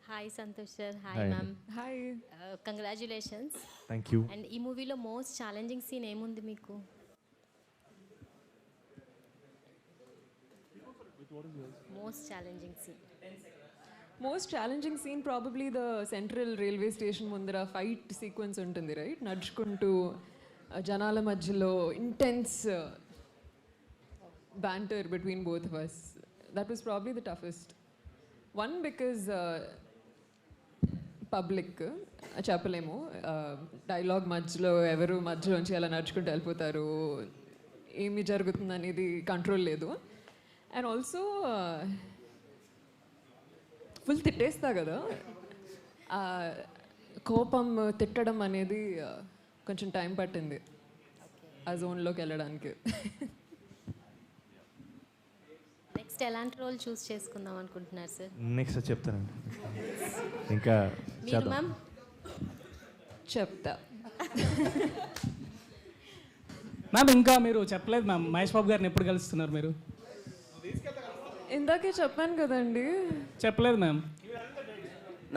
hi Santosh sir. Hi Hi. Ma'am. Hi. Congratulations. Thank you. And ఈ మూవీలో మోస్ట్ ఛాలెంజింగ్ సీన్ ఏముంది మీకు? Most challenging scene probably the central railway station ముందర ఫైట్ సీక్వెన్స్ ఉంటుంది రైట్, నడుచుకుంటూ జనాల మధ్యలో intense banter between both of us. That was probably the toughest one because public చెప్పలేము, డైలాగ్ మధ్యలో ఎవరు మధ్యలోంచి అలా నడుచుకుంటూ వెళ్ళిపోతారు, ఏమి జరుగుతుంది అనేది కంట్రోల్ లేదు. అండ్ ఆల్సో ఫుల్ తిట్టేస్తా కదా, కోపం తిట్టడం అనేది కొంచెం టైం పట్టింది ఆ జోన్లోకి వెళ్ళడానికి. నెక్స్ట్ నెక్స్ట్ ఎలాంటి రోల్ చూస్ చేసుకుందాం అనుకుంటున్నారు సార్? నెక్స్ట్ చెప్తానండి, ఇంకా మీరు చేద్దాం. మ్యామ్? చెప్తా. మ్యామ్ ఇంకా మీరు చెప్పలేదు మ్యామ్, మహేష్ బాబు గారిని ఎప్పుడు కలుస్తున్నారు మీరు? ఇందాకే చెప్పాను కదండి. చెప్పలేదు మ్యామ్.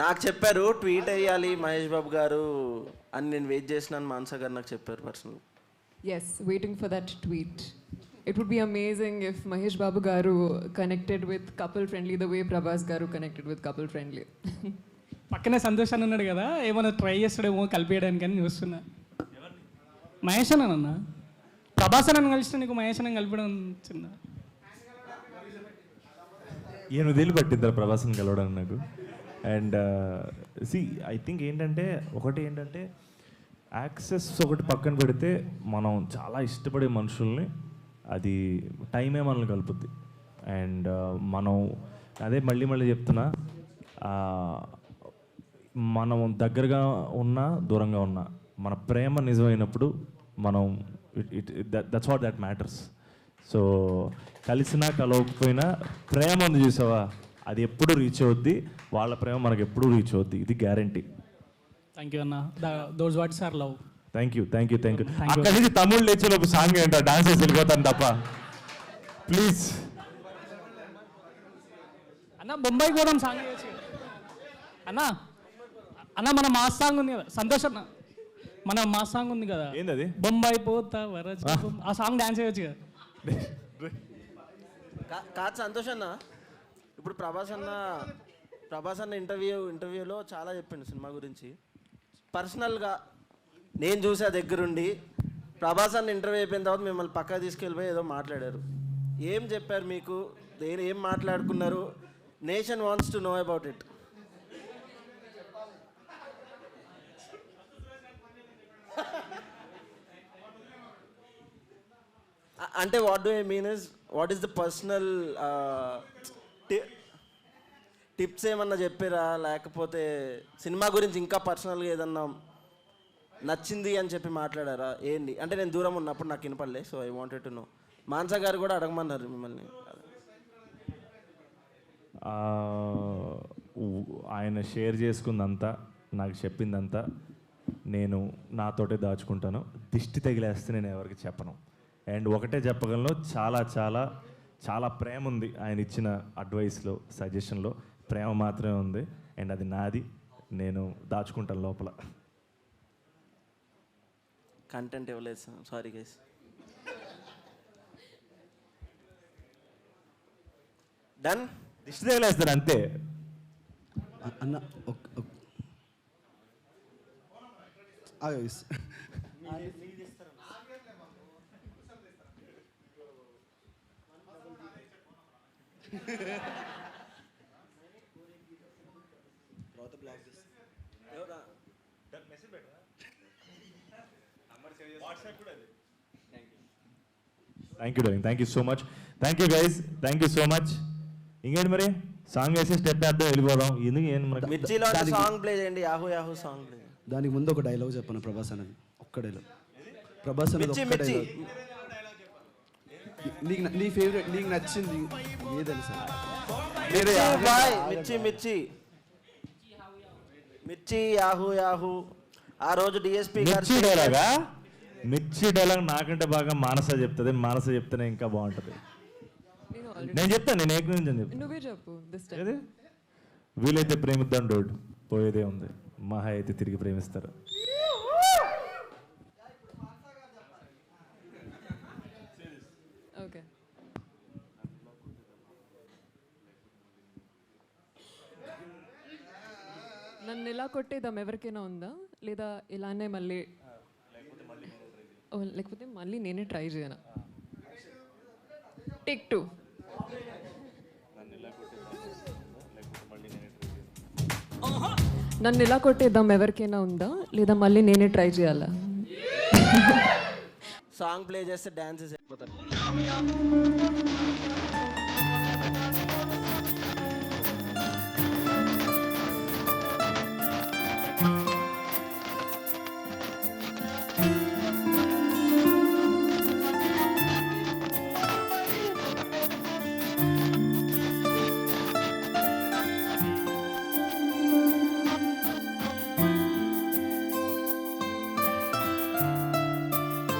నాకు చెప్పారు ట్వీట్ వేయాలి మహేష్ బాబు గారు అని, నేను వెయిట్ చేసినాను. మానస గారు నాకు చెప్పారు personal. Yes, waiting for that tweet. It would be amazing if Mahesh Babu garu connected with couple friendly the way Prabhas garu connected with couple friendly. పక్కనే సంతోష్ అని ఉన్నాడు కదా, ఏమైనా ట్రై చేస్తాడేమో కలిపేయడానికి అని చూస్తున్నా. మహేష్ అన్న ప్రభాస్ అని కలిసిన నీకు మహేష్ అని కలిపడం చిన్న ఈయన వదిలి పట్టింది ప్రభాస్ని కలవడానికి నాకు. అండ్ ఐ థింక్ ఏంటంటే యాక్సెస్ ఒకటి పక్కన పెడితే మనం చాలా ఇష్టపడే మనుషుల్ని అది టైమే మనల్ని కలుపుద్ది. అండ్ మనం అదే మళ్ళీ చెప్తున్నా, మనం దగ్గరగా ఉన్నా దూరంగా ఉన్నా మన ప్రేమ నిజమైనప్పుడు మనం that's what that matters. So కలిసినా కలవకపోయినా ప్రేమ ఉంది చూసావా, అది ఎప్పుడు రీచ్ అవుద్ది, వాళ్ళ ప్రేమ మనకు ఎప్పుడు రీచ్ అవుద్ది, ఇది గ్యారంటీ. థ్యాంక్ యూ అన్న, those what's are love. Thank you. అక్కడి నుంచి తమిళ్ లేచేలోపు సాంగ్ ఏంటో డాన్స్ చేసి వెళ్ళిపోతాను తప్ప, ప్లీజ్ అన్న బొంబాయికి పోదాం సాంగ్ చేయొచ్చు అన్న మన మాస్ సాంగ్ ఉంది కదా సంతోష్ అన్న, మన మాస్ సాంగ్ ఉంది కదా, ఏంది బొంబాయి పోతా వరచ, ఆ సాంగ్ డాన్స్ చేయొచ్చు కదా. కాదు సంతోష్ అన్న, ఇప్పుడు ప్రభాస్ అన్న ఇంటర్వ్యూలో చాలా చెప్పిండు సినిమా గురించి. పర్సనల్గా నేను చూసా దగ్గరుండి. ప్రభాస్ అన్న ఇంటర్వ్యూ అయిపోయిన తర్వాత మిమ్మల్ని పక్కా తీసుకెళ్ళిపోయి ఏదో మాట్లాడారు. ఏం చెప్పారు మీకు, ఏం మాట్లాడుకున్నారు? Nation wants to know about it. అంటే what do I mean is, what is the personal tips ఏమన్నా చెప్పారా, లేకపోతే సినిమా గురించి ఇంకా పర్సనల్గా ఏదన్నా నచ్చింది అని చెప్పి మాట్లాడారా ఏంటి? అంటే నేను దూరం ఉన్నప్పుడు నాకు వినపడలే, so I wanted to know. Manasa garu కూడా అడగమన్నారు మిమ్మల్ని. ఆయన షేర్ చేసుకుందంతా, నాకు చెప్పిందంతా నేను నాతోటే దాచుకుంటాను. దిష్టి తగిలేస్తే నేను ఎవరికి చెప్పను. అండ్ ఒకటే చెప్పగలను, చాలా చాలా చాలా ప్రేమ ఉంది ఆయన ఇచ్చిన అడ్వైస్లో, సజెషన్లో ప్రేమ మాత్రమే ఉంది. అండ్ అది నాది, నేను దాచుకుంటాను లోపల. కంటెంట్ ఇవ్వలేదు సారీ గైస్. డన్, దిష్టి తగిలేస్తారు అంతే. అన్న thank you so much. Thank you guys, thank you so much. ఇంకేంటి మరి సాంగ్ వేసి స్టెప్ వేద్దాం, వెళ్ళిపోదాం. ఎందుకు మిర్చిలో సాంగ్ ప్లే చేయండి, యాహూ యాహూ సాంగ్ ప్లే. దానికి ముందు ఒక డైలాగ్ చెప్పాను ప్రభాస్ అనేది, ఒక్క డైలాగ్. ప్రభాస్ అనేది ఒక్క డైలాగ్. నీ ఫేవరెట్, నీకు నచ్చింది ఏదని సార్? మిర్చి మిర్చి యాహూ యాహూ. ఆ రోజు డిఎస్పీ మిర్చి డైలాగ్ నాకంటే బాగా మానస చెప్తుంది. మానస చెప్తేనే ఇంకా బాగుంటుంది. నేను చెప్తాను, నేను ఏక నుంచి చెప్తాను. నువ్వే చెప్పు. వీలైతే ప్రేమిద్దాం డోడ్, పోయేదే ఉంది, మహా అయితే తిరిగి ప్రేమిస్తారు. ఓకే, నన్ను ఇలా కొట్టేద్దాం ఎవరికైనా ఉందా, లేదా ఇలానే మళ్ళీ లేకపోతే మళ్ళీ నేనే ట్రై చేయనా? టేక్ 2. నన్ను ఇలా కొట్టేద్దాం ఎవరికైనా ఉందా, లేదా మళ్ళీ నేనే ట్రై చేయాలా? సాంగ్ ప్లే చేస్తే డాన్స్ అయిపోతారు.